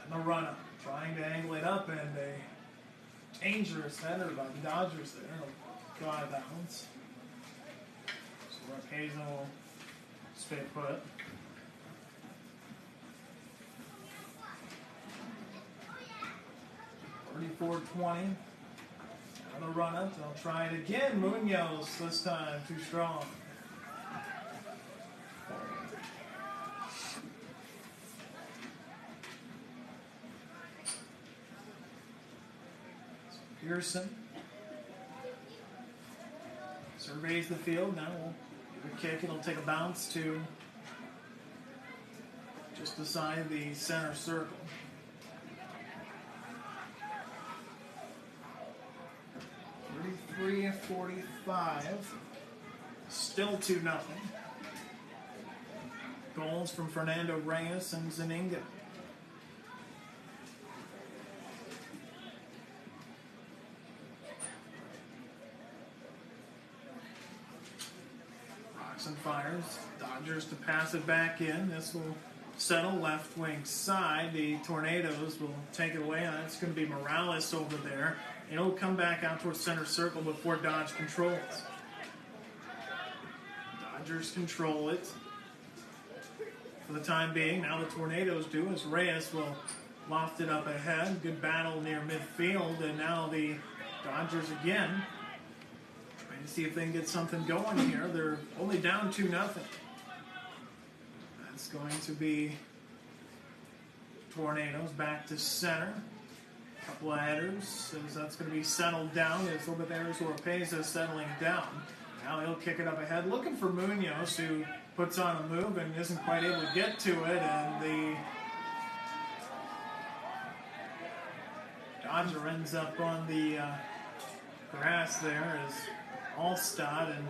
And the run up. Trying to angle it up, and a dangerous header by the Dodgers there. It'll go out of bounds. So Oropeza will stay put. .34-20. On the run up, they'll try it again. Munoz this time, too strong. Pearson surveys the field. Now we'll give a kick. It'll take a bounce to just beside the center circle. 33-45. Still 2-0. Goals from Fernando Reyes and Zaninga. Rocks and fires. Dodgers to pass it back in. This will settle left wing side. The Tornadoes will take it away. That's going to be Morales over there. It'll come back out towards center circle before Dodge controls. Dodgers control it for the time being. Now the Tornadoes do, as Reyes will loft it up ahead. Good battle near midfield, and now the Dodgers again trying to see if they can get something going here. They're only down 2-0. That's going to be Tornadoes back to center. Couple of headers, as that's going to be settled down. As Lobateros Oropeza settling down. Now he'll kick it up ahead, looking for Munoz, who puts on a move and isn't quite able to get to it. And the Dodger ends up on the grass there as Alstad, and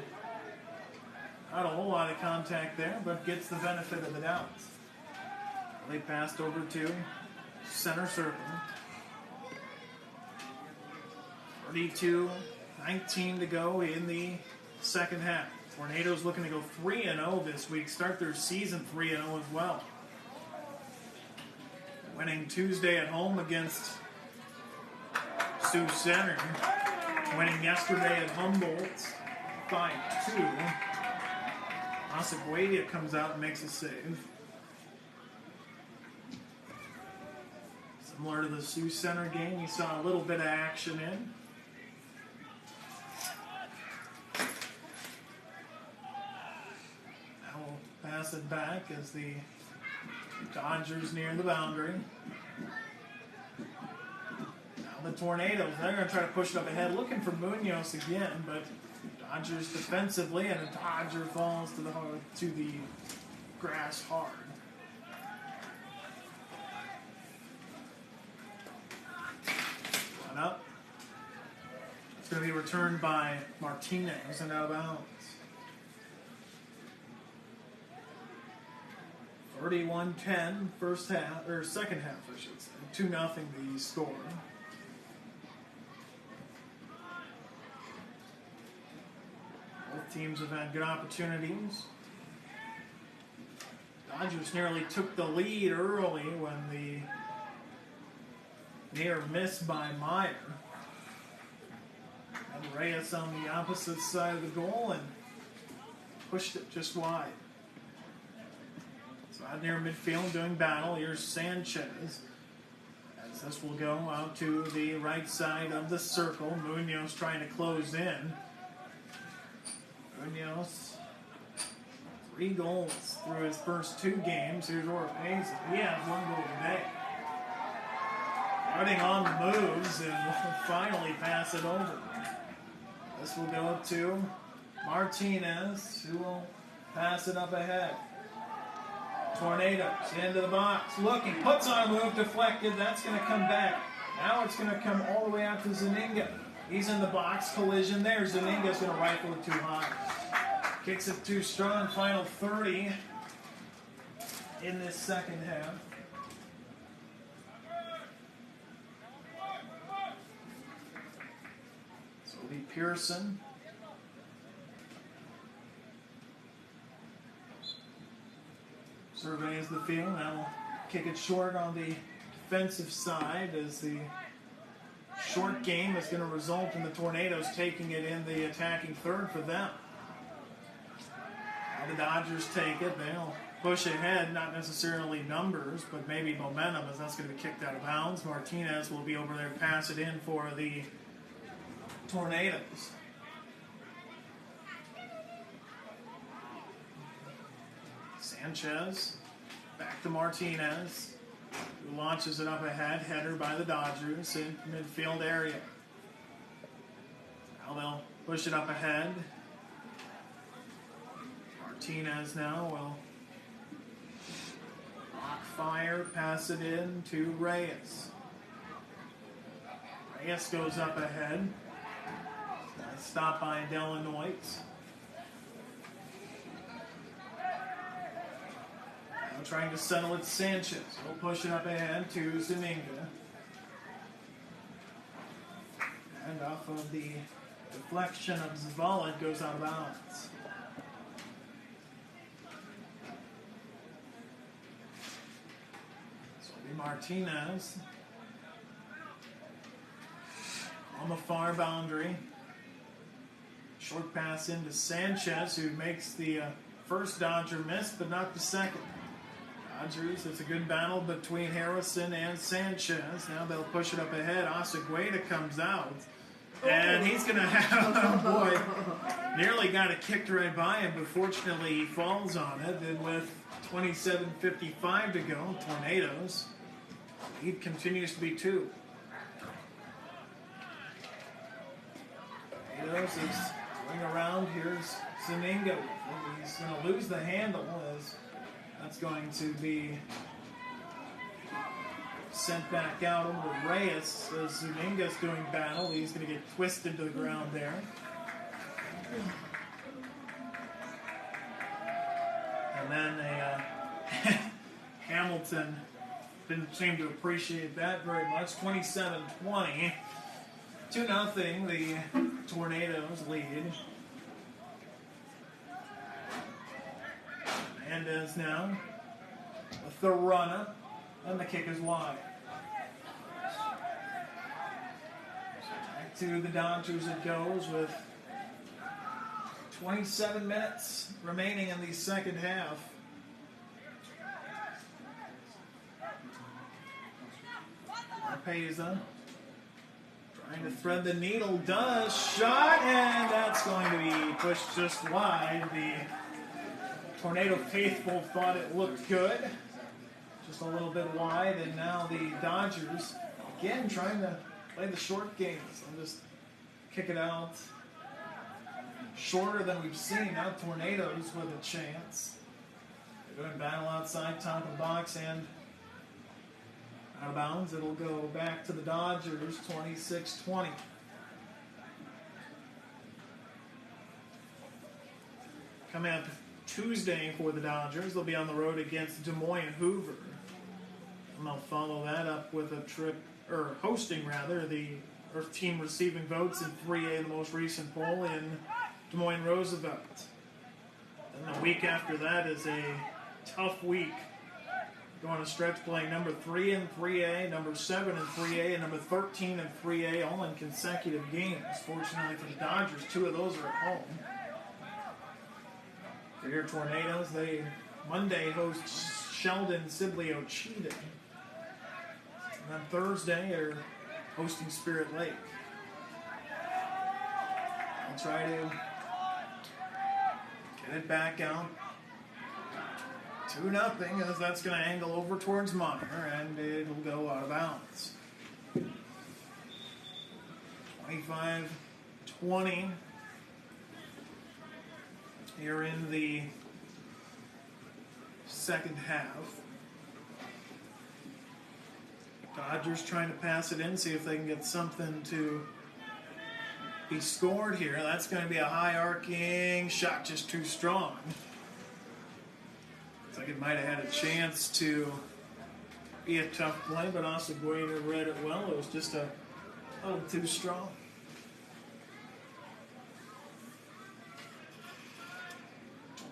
not a whole lot of contact there, but gets the benefit of the doubt. They passed over to center circle. 32-19 to go in the second half. Tornadoes looking to go 3-0 this week, start their season 3-0 as well. Winning Tuesday at home against Sioux Center. Winning yesterday at Humboldt 5-2. Asaguedia comes out and makes a save. Similar to the Sioux Center game, you saw a little bit of action in. Pass it back as the Dodgers near the boundary. Now the Tornadoes, they're going to try to push it up ahead, looking for Munoz again, but Dodgers defensively, and a Dodger falls to the grass hard. Run up. It's going to be returned by Martinez and out of bounds. 31-10 first half, or second half, I should say. 2-0 the score. Both teams have had good opportunities. Dodgers nearly took the lead early when the near miss by Meyer. And Reyes on the opposite side of the goal and pushed it just wide. Out near midfield doing battle. Here's Sanchez. As this will go out to the right side of the circle. Munoz trying to close in. Munoz, 3 goals through his first 2 games. Here's Oropeza. He has 1 goal today. Running on the moves and will finally pass it over. This will go to Martinez, who will pass it up ahead. Tornadoes into the box, looking, puts on a move, deflected. That's going to come back. Now it's going to come all the way out to Zaninga. He's in the box, collision there. Zaninga's going to rifle it too high. Kicks it too strong. Final 30 in this second half. So it'll be Pearson. Surveys the field. Now we'll kick it short on the defensive side as the short game is going to result in the Tornadoes taking it in the attacking third for them. Now the Dodgers take it. They'll push ahead, not necessarily numbers, but maybe momentum, as that's going to be kicked out of bounds. Martinez will be over there to pass it in for the Tornadoes. Sanchez, back to Martinez, who launches it up ahead, header by the Dodgers in midfield area. Now they'll push it up ahead. Martinez now will block fire, pass it in to Reyes. Reyes goes up ahead. Nice stop by Delanoit. trying to settle it, Sanchez. He'll push it up ahead to Zuniga. And off of the deflection of Zavala, it goes out of bounds. So it'll be Martinez on the far boundary. Short pass into Sanchez, who makes the first Dodger miss, but not the second. Dodgers, it's a good battle between Harrison and Sanchez. Now they'll push it up ahead. Osegueda comes out. And he's going to have, oh boy, nearly got it kicked right by him, but fortunately he falls on it. And with 27:55 to go, Tornadoes, lead continues to be 2. Tornadoes is going around. Here's Zuniga. He's going to lose the handle as that's going to be sent back out over to Reyes. As Zuniga's doing battle, he's going to get twisted to the ground there. And then Hamilton didn't seem to appreciate that very much. 27-20. 2-0, the Tornadoes lead. Hernandez now with the run-up, and the kick is wide. Back to the Dodgers it goes with 27 minutes remaining in the second half. Arpeza trying to thread the needle, does, shot, and that's going to be pushed just wide. The Tornado faithful thought it looked good, just a little bit wide, and now the Dodgers, again, trying to play the short games and just kick it out shorter than we've seen. Now Tornadoes with a chance. They're doing battle outside, top of the box, and out of bounds. It'll go back to the Dodgers, 26-20. Coming up Tuesday for the Dodgers, they'll be on the road against Des Moines Hoover. And they'll follow that up with a trip, or hosting rather, the Earth team receiving votes in 3A, the most recent poll in Des Moines Roosevelt. And the week after that is a tough week. Going to stretch playing number 3 in 3A, number 7 in 3A, and number 13 in 3A, all in consecutive games. Fortunately for the Dodgers, 2 of those are at home. For your Tornadoes, they Monday host Sheldon Sibley Ochita. And on Thursday, they're hosting Spirit Lake. I'll try to get it back out. 2-0, as that's going to angle over towards Meyer, and it'll go out of bounds. 25-20. Here in the second half. Dodgers trying to pass it in, see if they can get something to be scored here. That's going to be a high arcing shot, just too strong. Looks like it might have had a chance to be a tough play, but Osegueda read it well. It was just a little too strong.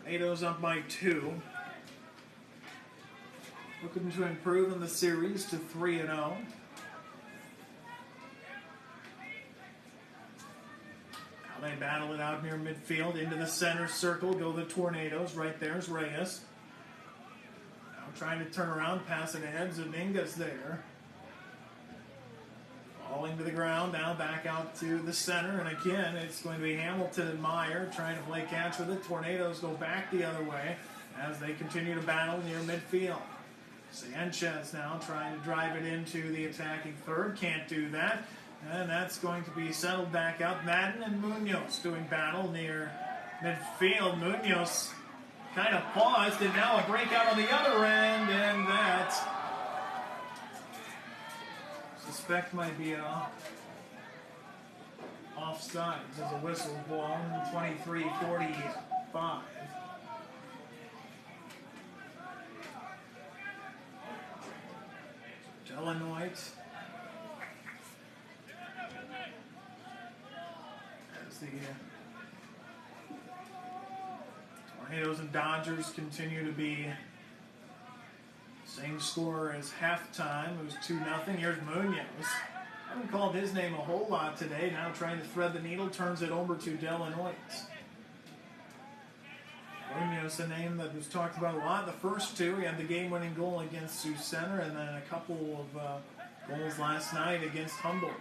Tornadoes up by 2. Looking to improve in the series to 3-0. Now they battle it out near midfield. Into the center circle go the Tornadoes. Right there's Reyes. Now trying to turn around, pass it ahead. Zuniga's there. Falling to the ground, now back out to the center, and again, it's going to be Hamilton and Meyer trying to play catch with it. Tornadoes go back the other way as they continue to battle near midfield. Sanchez now trying to drive it into the attacking third, can't do that, and that's going to be settled back out. Madden and Munoz doing battle near midfield. Munoz kind of paused, and now a breakout on the other end, and that suspect might be offside. There's a whistle blown, 23-45. Illinois. As the Tornadoes and Dodgers continue to be same score as halftime. It was 2-0. Here's Munoz. I haven't called his name a whole lot today. Now trying to thread the needle, turns it over to Delanois. Munoz, a name that was talked about a lot. The first two, he had the game-winning goal against Sioux Center, and then a couple of goals last night against Humboldt.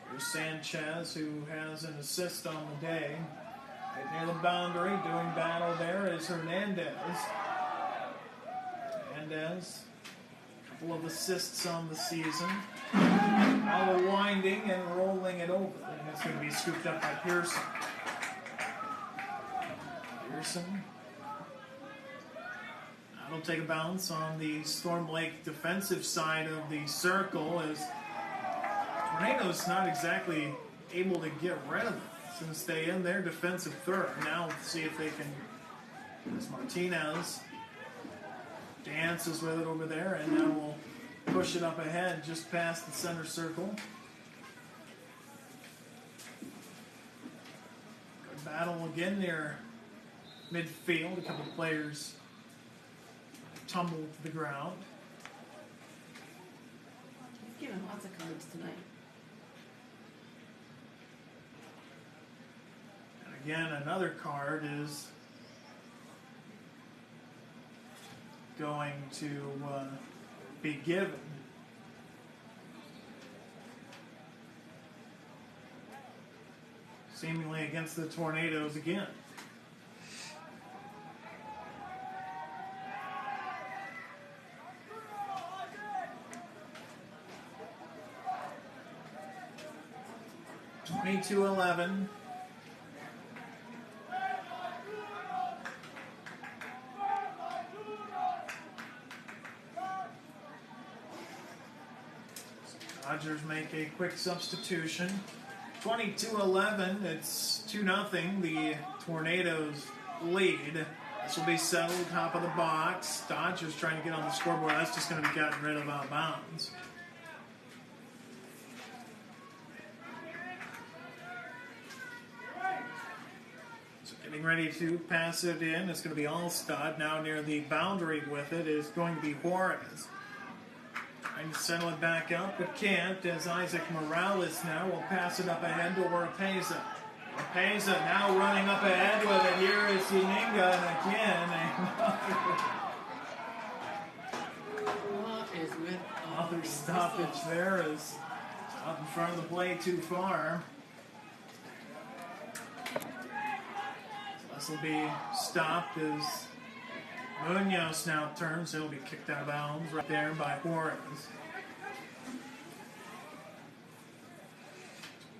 Here's Sanchez, who has an assist on the day. Right near the boundary, doing battle there is Hernandez. Hernandez, a couple of assists on the season. Now winding and rolling it over. And it's going to be scooped up by Pearson. That'll take a bounce on the Storm Lake defensive side of the circle as Tornado's not exactly able to get rid of it since they end their defensive third. Now let's see if they can, as Martinez dances with it over there, and now we'll push it up ahead just past the center circle. Good battle again near midfield. A couple of players tumble to the ground. He's given lots of cards tonight. And again, another card is going to be given. Seemingly against the Tornadoes again. (22-11). Dodgers make a quick substitution. 22-11, it's 2-0. The Tornadoes lead. This will be settled, top of the box. Dodgers trying to get on the scoreboard. That's just going to be gotten rid of out of bounds. So getting ready to pass it in. It's going to be Allstad. Now near the boundary with it is going to be Juarez. Trying to settle it back up, but can't, as Isaac Morales now will pass it up ahead to Oropeza. Oropeza now running up ahead with it. Here is Zuninga, and again, What is with another stoppage there is up in front of the plate too far. So this will be stopped as Munoz now turns. He'll be kicked out of bounds right there by Juarez.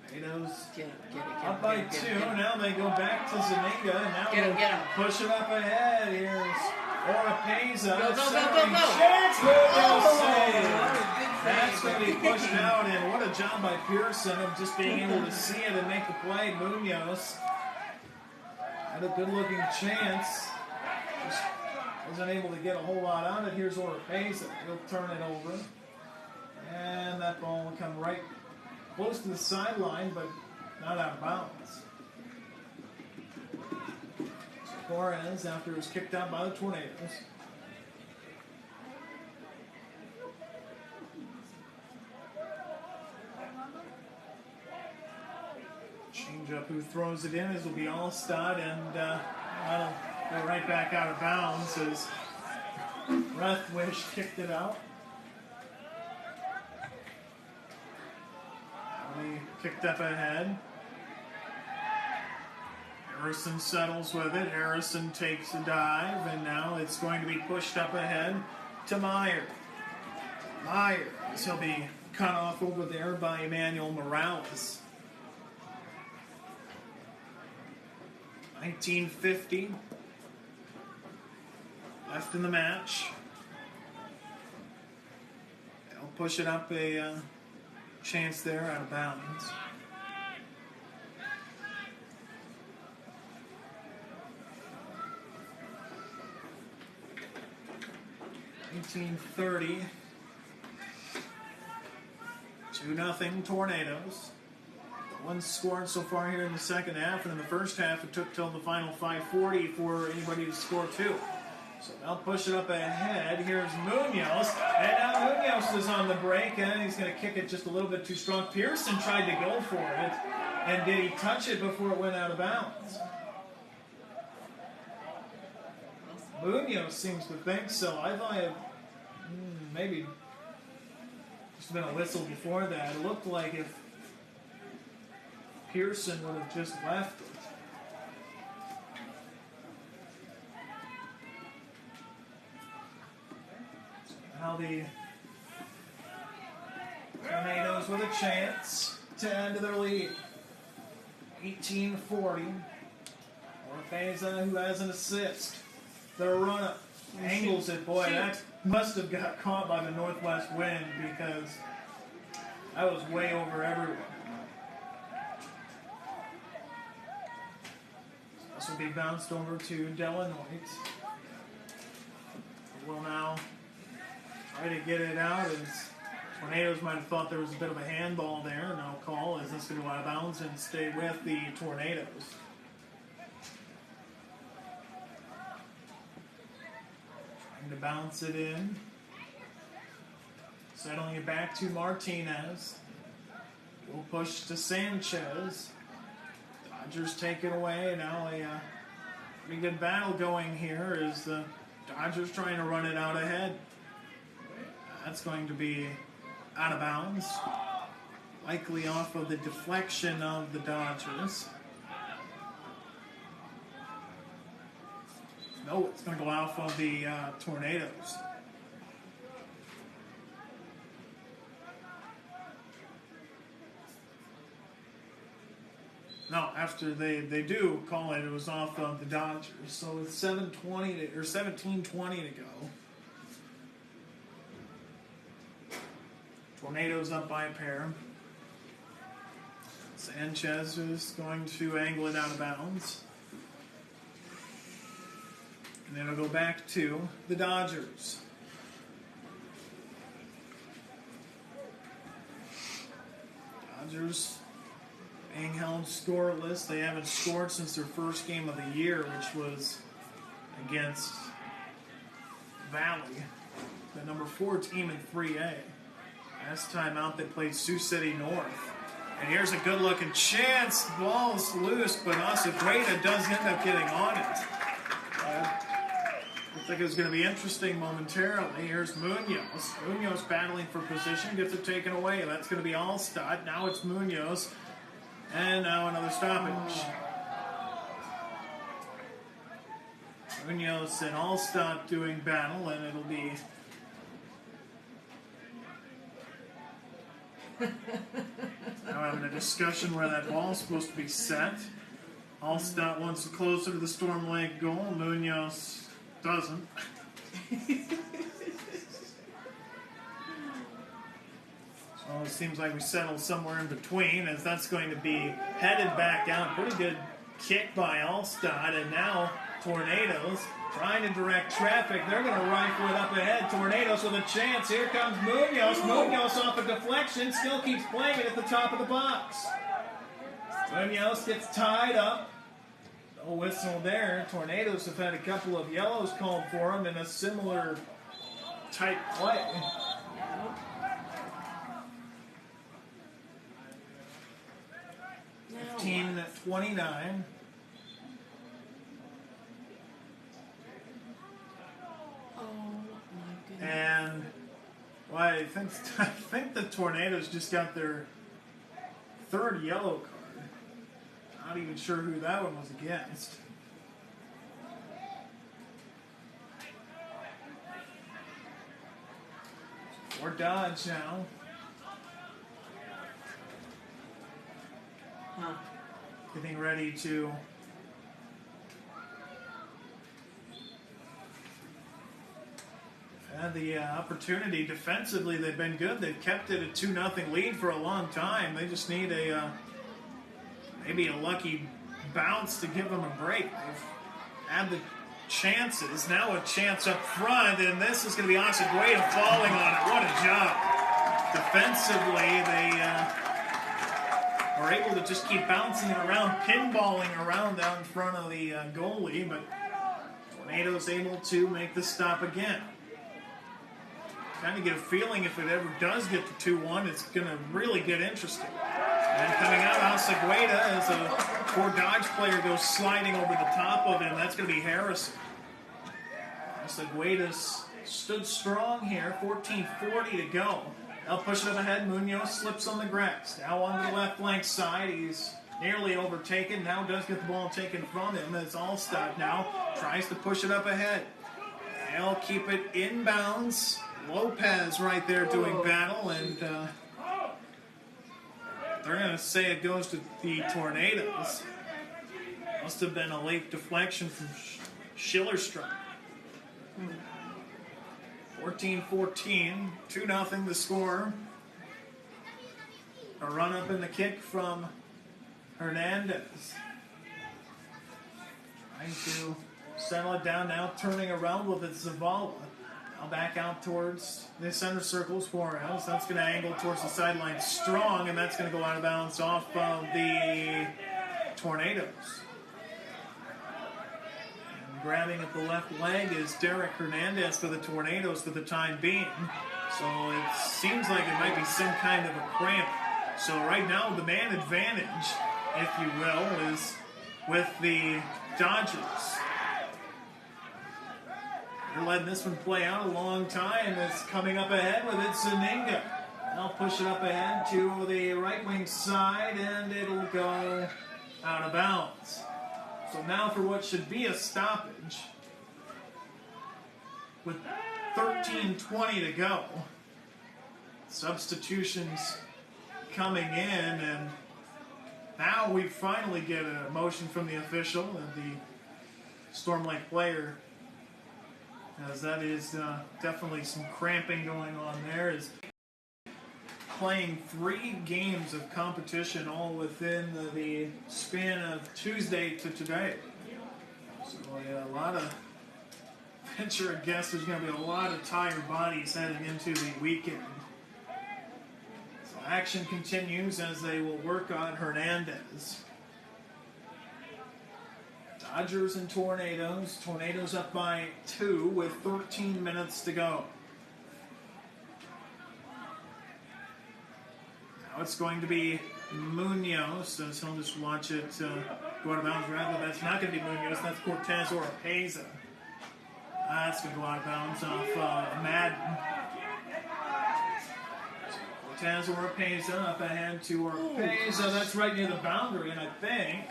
Tornadoes up by two. Now they go back to Zuninga. And now they'll push it up ahead. Here's Oropeza. Go. Chance. That's going to be pushed out. And what a job by Pearson of just being able to see it and make the play. Munoz had a good looking chance. Just wasn't able to get a whole lot out of it. Here's Oropeza. He'll turn it over. And that ball will come right close to the sideline, but not out of bounds. So Juarez, after it was kicked out by the Tornadoes. Change up who throws it in. This will be Allstad, and that'll go right back out of bounds as Rethwish kicked it out. He kicked up ahead. Harrison settles with it. Harrison takes a dive, and now it's going to be pushed up ahead to Meyer. He'll be cut off over there by Emmanuel Morales. 19:50 left in the match. They'll push it up a chance there out of bounds. (19:30). 2-0 Tornadoes. The one scored so far here in the second half, and in the first half it took till the final 5:40 for anybody to score two. So they'll push it up ahead. Here's Munoz, and now Munoz is on the break, and he's going to kick it just a little bit too strong. Pearson tried to go for it, and did he touch it before it went out of bounds? Munoz seems to think so. I thought it maybe just been a whistle before that. It looked like if Pearson would have just left it. Now the Tornadoes with a chance to add to their lead. 18-40. Orfeza, who has an assist. Their run-up angles it. Boy, that must have got caught by the northwest wind because that was way over everyone. This will be bounced over to Delanoit. Will now try to get it out as Tornadoes might have thought there was a bit of a handball there. No call as this going to go out of bounds and stay with the Tornadoes. Trying to bounce it in. Settling it back to Martinez. We'll push to Sanchez. Dodgers take it away. Now a pretty good battle going here as the Dodgers trying to run it out ahead. That's going to be out of bounds. Likely off of the deflection of the Dodgers. No, it's going to go off of the Tornadoes. No, after they do call it, it was off of the Dodgers. So it's 17:20 to go. Tornadoes up by a pair. Sanchez is going to angle it out of bounds. And then it'll go back to the Dodgers. Dodgers being held scoreless. They haven't scored since their first game of the year, which was against Valley, the number 4 team in 3A. Last time out, they played Sioux City North. And here's a good-looking chance. The ball's loose, but Acevedo does end up getting on it. I think it was going to be interesting momentarily. Here's Munoz. Munoz battling for position, gets it taken away. That's going to be Allstott. Now it's Munoz. And now another stoppage. Munoz and Allstott doing battle, and it'll be now having a discussion where that ball's supposed to be set. Allstott wants it closer to the Storm Lake goal. Munoz doesn't. So it seems like we settled somewhere in between, as that's going to be headed back out. Pretty good kick by Allstott, and now Tornadoes trying to direct traffic. They're going to rifle it up ahead. Tornadoes with a chance. Here comes Munoz. Munoz off a deflection. Still keeps playing it at the top of the box. Munoz gets tied up. No whistle there. Tornadoes have had a couple of yellows called for them in a similar type play. 15-29. And well, I think the Tornadoes just got their third yellow card. Not even sure who that one was against. Or Dodge now. Getting ready to had the opportunity. Defensively, they've been good. They've kept it a 2-0 lead for a long time. They just need a maybe a lucky bounce to give them a break. They've had the chances. Now a chance up front, and this is going to be Acevedo falling on it. What a job. defensively, they are able to just keep bouncing it around, pinballing around down in front of the goalie, but Tornado's able to make the stop again. Kind of get a feeling if it ever does get to 2-1, it's going to really get interesting. And coming out, Segueda as a poor Dodge player goes sliding over the top of him. That's going to be Harrison. Segueda's stood strong here, 14:40 to go. They'll push it up ahead. Munoz slips on the grass. Now on the left flank side. He's nearly overtaken. Now does get the ball taken from him. It's Allstott now. Tries to push it up ahead. They'll keep it inbounds. Lopez right there doing battle, and they're going to say it goes to the Tornadoes. Must have been a late deflection from Schillerstruck. 14-14, 2-0 the score. A run up in the kick from Hernandez. Trying to settle it down now, turning around with it, Zavala. Now back out towards the center circles, Juarez. That's going to angle towards the sideline strong, and that's going to go out of bounds off of the Tornadoes. And grabbing at the left leg is Derek Hernandez for the Tornadoes for the time being. So it seems like it might be some kind of a cramp. So right now the man advantage, if you will, is with the Dodgers. They're letting this one play out a long time. It's coming up ahead with it, Zuniga. They'll push it up ahead to the right wing side, and it'll go out of bounds. So now for what should be a stoppage, with 13:20 to go. Substitutions coming in, and now we finally get a motion from the official and the Storm Lake player, as that is definitely some cramping going on there. Is playing 3 games of competition all within the span of Tuesday to today. So yeah, a lot of venture a guess there's going to be a lot of tired bodies heading into the weekend. So action continues as they will work on Hernandez. Dodgers and Tornadoes. Tornadoes up by 2 with 13 minutes to go. Now it's going to be Munoz, so he'll just watch it go out of bounds. Rather, that's not going to be Munoz, that's Cortez Oropeza. That's going to go out of bounds off Madden. Cortez Oropeza up ahead to Oropeza. That's right near the boundary, and I think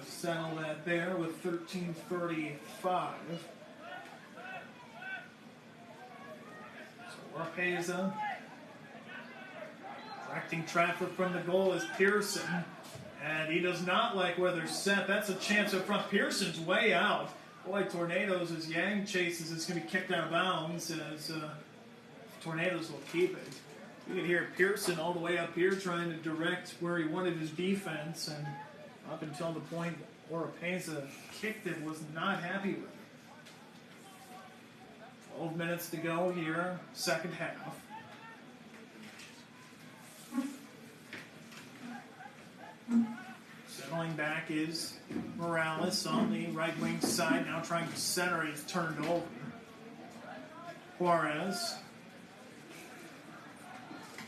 settle that there with 13:35. So Oropeza directing traffic from the goal is Pearson, and he does not like where they're set. That's a chance up front. Pearson's way out. Boy, Tornadoes, as Yang chases, it's going to be kicked out of bounds as Tornadoes will keep it. You can hear Pearson all the way up here trying to direct where he wanted his defense, and up until the point Oropeza kicked it, was not happy with it. 12 minutes to go here, second half. Settling back is Morales on the right wing side, now trying to center it. It's turned over. Juarez.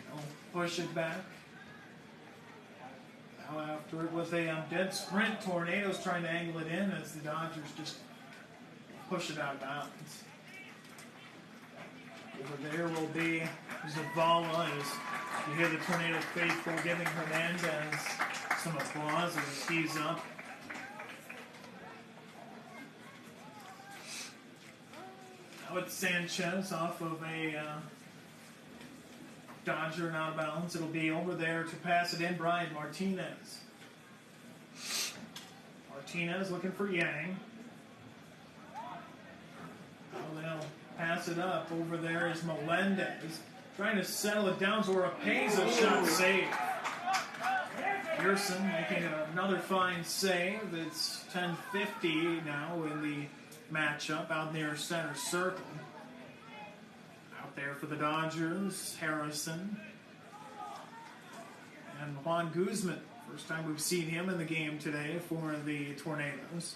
They'll push it back. Now after it with a dead sprint, Tornadoes trying to angle it in as the Dodgers just push it out of bounds. Over there will be Zavala as you hear the Tornado faithful giving Hernandez some applause as he's up. Now it's Sanchez off of a Dodger and out of bounds. It'll be over there to pass it in. Brian Martinez. Martinez looking for Yang. Well, they'll pass it up. Over there is Melendez. Trying to settle it down. Oropeza shot saved. Pearson making another fine save. It's 10:50 now in the matchup out near center circle. Out there for the Dodgers, Harrison. And Juan Guzman. First time we've seen him in the game today for the Tornadoes.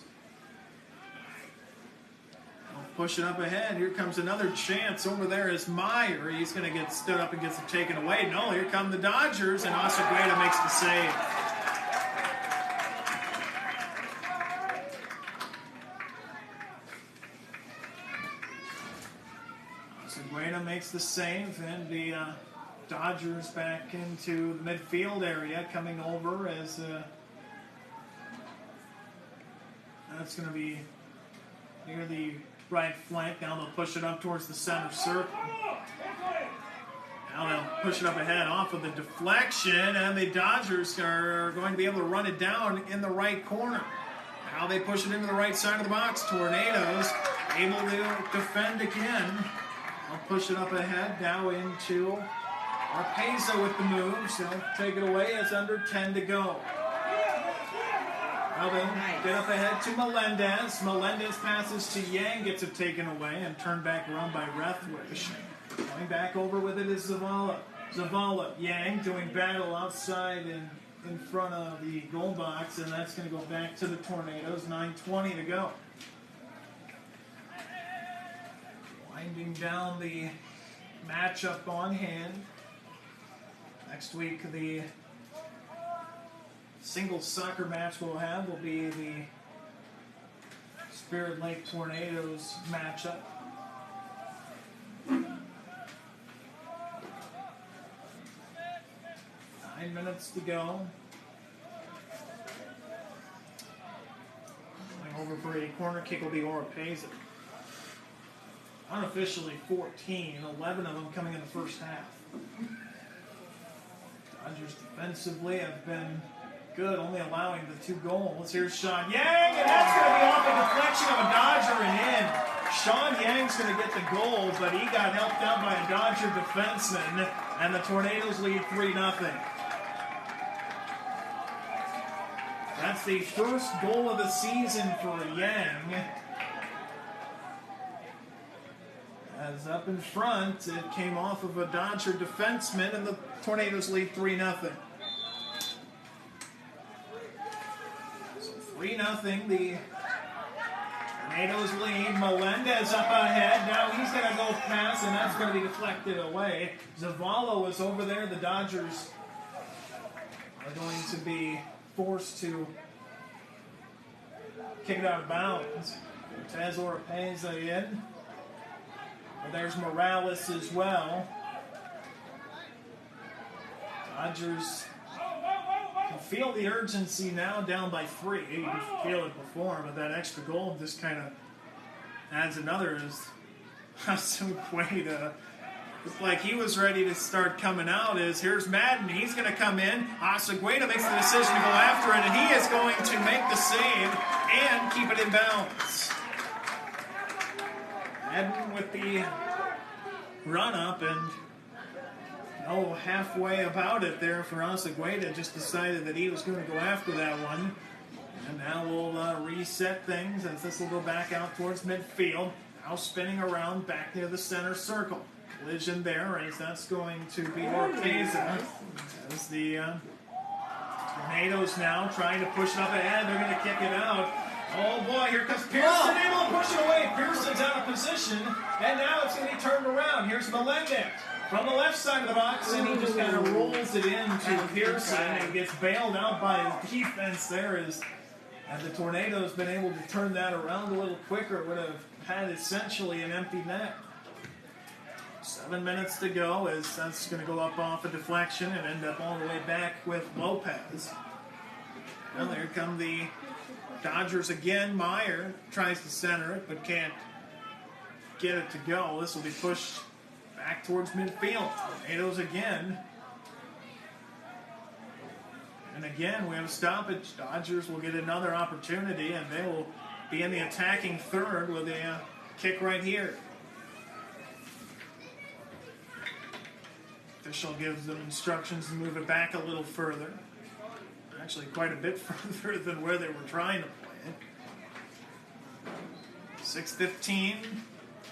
Pushing up ahead. Here comes another chance. Over there is Meyer. He's going to get stood up and gets it taken away. No, here come the Dodgers, and Acegueda makes the save. Acegueda makes the save, and the Dodgers back into the midfield area, coming over as that's going to be near the right flank. Now they'll push it up towards the center circle. Now they'll push it up ahead off of the deflection, and the Dodgers are going to be able to run it down in the right corner. Now they push it into the right side of the box. Tornadoes able to defend again. They'll push it up ahead, now into Arpeza with the moves. They'll take it away. It's under 10 to go. Now they'll get up ahead to Melendez. Melendez passes to Yang, gets it taken away and turned back around by Rethwish. Going back over with it is Zavala. Zavala, Yang doing battle outside in front of the goal box, and that's going to go back to the Tornadoes. 9:20 to go. Winding down the matchup on hand. Next week, the single soccer match we'll have will be the Spirit Lake Tornadoes matchup. 9 minutes to go. Going over for a corner kick will be Oropeza. Unofficially 14, 11 of them coming in the first half. Dodgers defensively have been good, only allowing the 2 goals. Here's Sean Yang, and that's going to be off a deflection of a Dodger and in. Sean Yang's going to get the goal, but he got helped out by a Dodger defenseman, and the Tornadoes lead 3-0. That's the first goal of the season for Yang. As up in front, it came off of a Dodger defenseman, and the Tornadoes lead 3-0. So 3-0, the Tornadoes lead. Melendez up ahead. Now he's going to go pass, and that's going to be deflected away. Zavala was over there. The Dodgers are going to be forced to kick it out of bounds. Cortez Oropeza in. Well, there's Morales as well. Dodgers can feel the urgency now, down by 3. You could feel it before, but that extra goal just kind of adds another. As Acegueda, it's like he was ready to start coming out. Here's Madden. He's going to come in. Acegueda makes the decision to go after it, and he is going to make the save and keep it in bounds. Madden with the run-up, and halfway about it there for Acegueda. Just decided that he was going to go after that one. And now we'll reset things as this will go back out towards midfield. Now spinning around back near the center circle. Collision there as that's going to be Oropeza. As the Tornadoes now trying to push it up ahead. They're going to kick it out. Oh boy, here comes Pearson, able to push it away. Pearson's out of position, and now it's going to be turned around. Here's Melendez from the left side of the box, and he just kind of rolls it into Pearson and gets bailed out by his defense there. Had the Tornadoes been able to turn that around a little quicker, it would have had essentially an empty net. 7 minutes to go as that's going to go up off a deflection and end up all the way back with Lopez. Well, there come the Dodgers again. Meyer tries to center it, but can't get it to go. This will be pushed back towards midfield. Tornadoes again. And again, we have a stoppage. Dodgers will get another opportunity, and they will be in the attacking third with a kick right here. Official gives them instructions to move it back a little further. Actually, quite a bit further than where they were trying to play it. 6:15,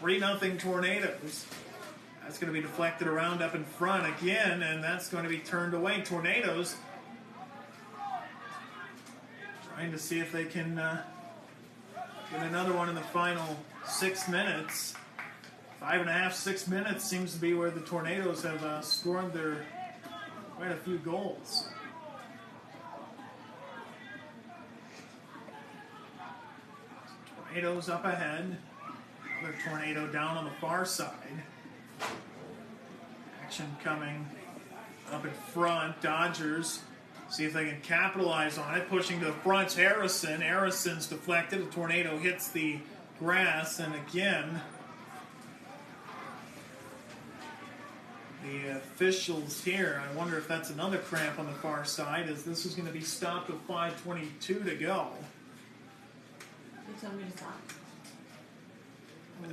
3-0 Tornadoes. That's going to be deflected around up in front again, and that's going to be turned away. Tornadoes trying to see if they can get another one in the final 6 minutes. 5.5, 6 minutes seems to be where the Tornadoes have scored their quite a few goals. Tornadoes up ahead. Another Tornado down on the far side. Action coming up in front. Dodgers see if they can capitalize on it. Pushing to the front, Harrison. Harrison's deflected. A Tornado hits the grass, and again, the officials here, I wonder if that's another cramp on the far side, as this is going to be stopped with 5:22 to go. You tell me to stop.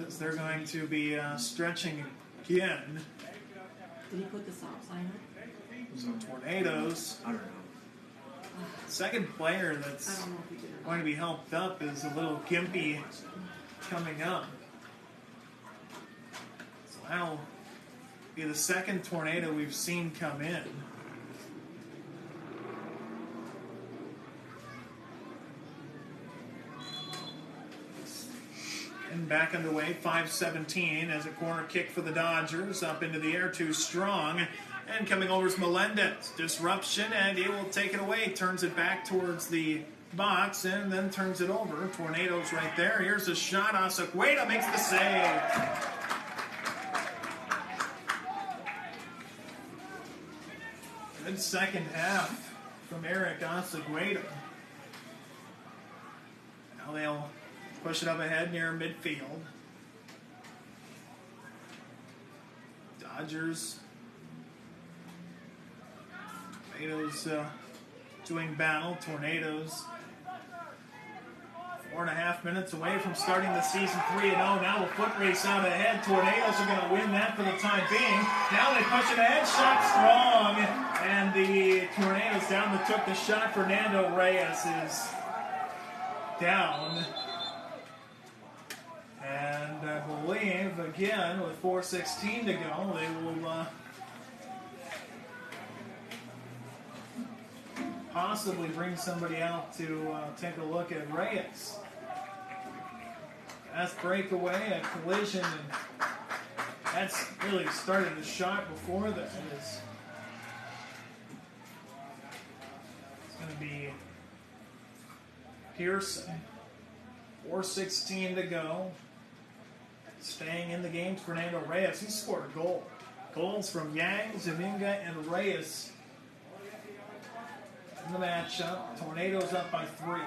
As they're going to be stretching again. Did he put the stop sign up? So Tornadoes. I don't know. Second player I that's don't know if he did or going not. to be helped up is a little Gimpy coming up. So that'll be the second Tornado we've seen come in. And back underway, 5:17 as a corner kick for the Dodgers. Up into the air, too strong. And coming over is Melendez. Disruption, and he will take it away. Turns it back towards the box and then turns it over. Tornadoes right there. Here's a shot. Acequeda makes the save. Good second half from Eric Acequeda. Now they'll push it up ahead near midfield. Dodgers. Tornadoes doing battle. Tornadoes 4.5 minutes away from starting the season 3-0. Now a foot race out ahead. Tornadoes are going to win that for the time being. Now they push it ahead. Shot strong. And the Tornadoes down that took the shot. Fernando Reyes is down. And I believe, again, with 4:16 to go, they will possibly bring somebody out to take a look at Reyes. That's breakaway, a collision, and that's really started the shot before that. It's going to be Pearson. 4:16 to go. Staying in the game, Fernando Reyes. He scored a goal. Goals from Yang, Zaminga, and Reyes in the matchup. Tornadoes up by 3.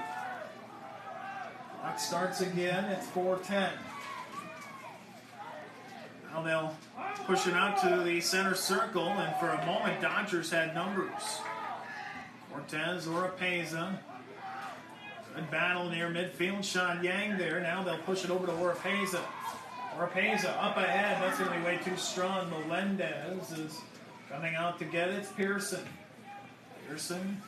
Clock starts again. It's 4:10. Now they'll push it out to the center circle, and for a moment, Dodgers had numbers. Cortez, Oropeza. Good battle near midfield. Sean Yang there. Now they'll push it over to Oropeza. Oropeza up ahead. That's going to be way too strong. Melendez is coming out to get it. It's Pearson. Pearson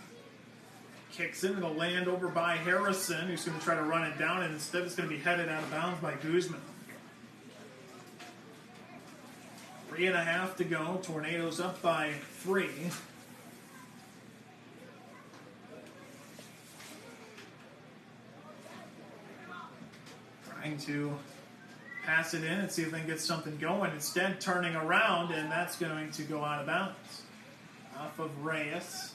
kicks it. It'll land over by Harrison, who's going to try to run it down, and instead it's going to be headed out of bounds by Guzman. 3.5 to go. Tornadoes up by 3. Trying to pass it in and see if they can get something going. Instead, turning around, and that's going to go out of bounds. Off of Reyes.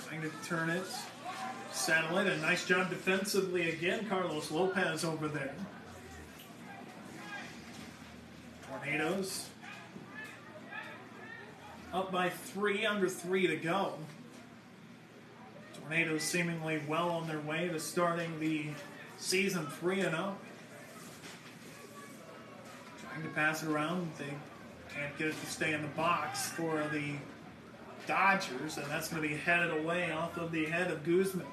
Trying to turn it, settle it, and nice job defensively again. Carlos Lopez over there. Tornadoes up by 3, under 3 to go. Tornadoes seemingly well on their way to starting the season 3-0. Trying to pass it around. They can't get it to stay in the box for the Dodgers, and that's going to be headed away off of the head of Guzman.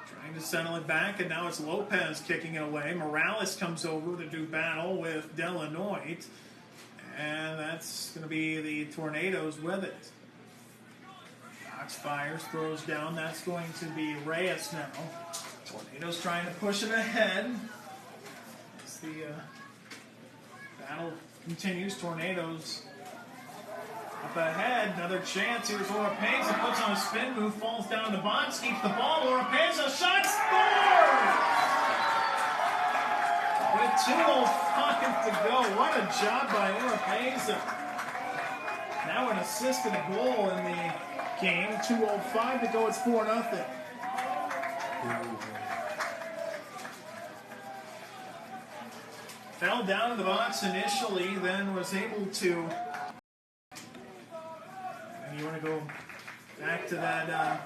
Trying to settle it back, and now it's Lopez kicking it away. Morales comes over to do battle with Delanoit. And that's going to be the Tornadoes with it. Fox fires, throws down. That's going to be Reyes now. Tornadoes trying to push it ahead. As the battle continues, Tornadoes up ahead. Another chance. Here's Oropeza. Puts on a spin move, falls down the box, keeps the ball. Oropeza, shot scored! With 2:05 to go. What a job by Oropeza. Now an assisted goal in the game. 2:05 to go. It's 4-0. Fell down in the box initially, then was able to. And you want to go back to that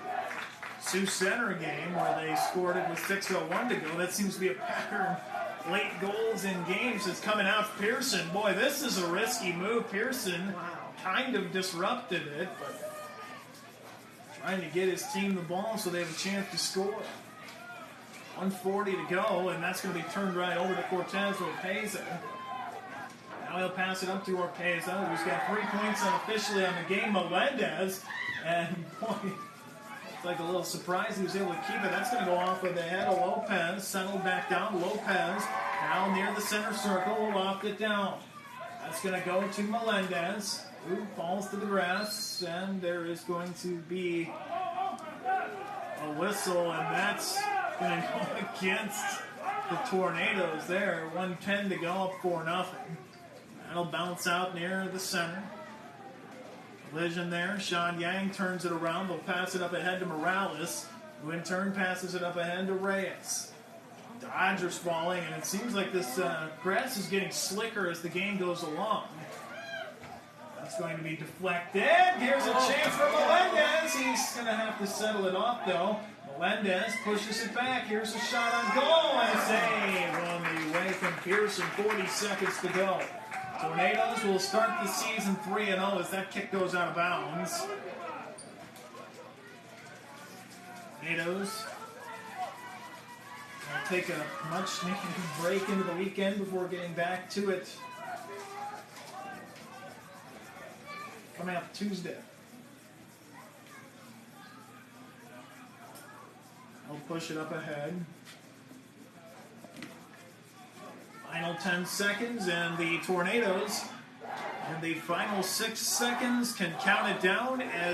Sioux Center game where they scored it with 6:01 to go. That seems to be a pattern. Late goals in games is coming out. Pearson, boy, this is a risky move. Pearson kind of disrupted it, but trying to get his team the ball so they have a chance to score. 1:40 to go, and that's going to be turned right over to Cortez Oropeza. Now he'll pass it up to Oropeza, who's got 3 points unofficially on the game. Melendez, and boy, it's like a little surprise he was able to keep it. That's going to go off of the head of Lopez. Settled back down. Lopez now near the center circle, will loft it down. That's going to go to Melendez, who falls to the grass, and there is going to be a whistle, and that's going to go against the Tornadoes there. 1:10 to go, up 4-0. That'll bounce out near the center. Collision there. Sean Yang turns it around. They'll pass it up ahead to Morales, who in turn passes it up ahead to Reyes. Dodgers falling, and it seems like this grass is getting slicker as the game goes along. That's going to be deflected. Here's a chance for Melendez. He's going to have to settle it off, though. Melendez pushes it back. Here's a shot on goal, and a save on the way from Pearson. 40 seconds to go. Tornadoes will start the season 3-0 as that kick goes out of bounds. Tornadoes will take a much-needed break into the weekend before getting back to it coming up Tuesday. I'll push it up ahead. Final 10 seconds, and the Tornadoes in the final 6 seconds can count it down as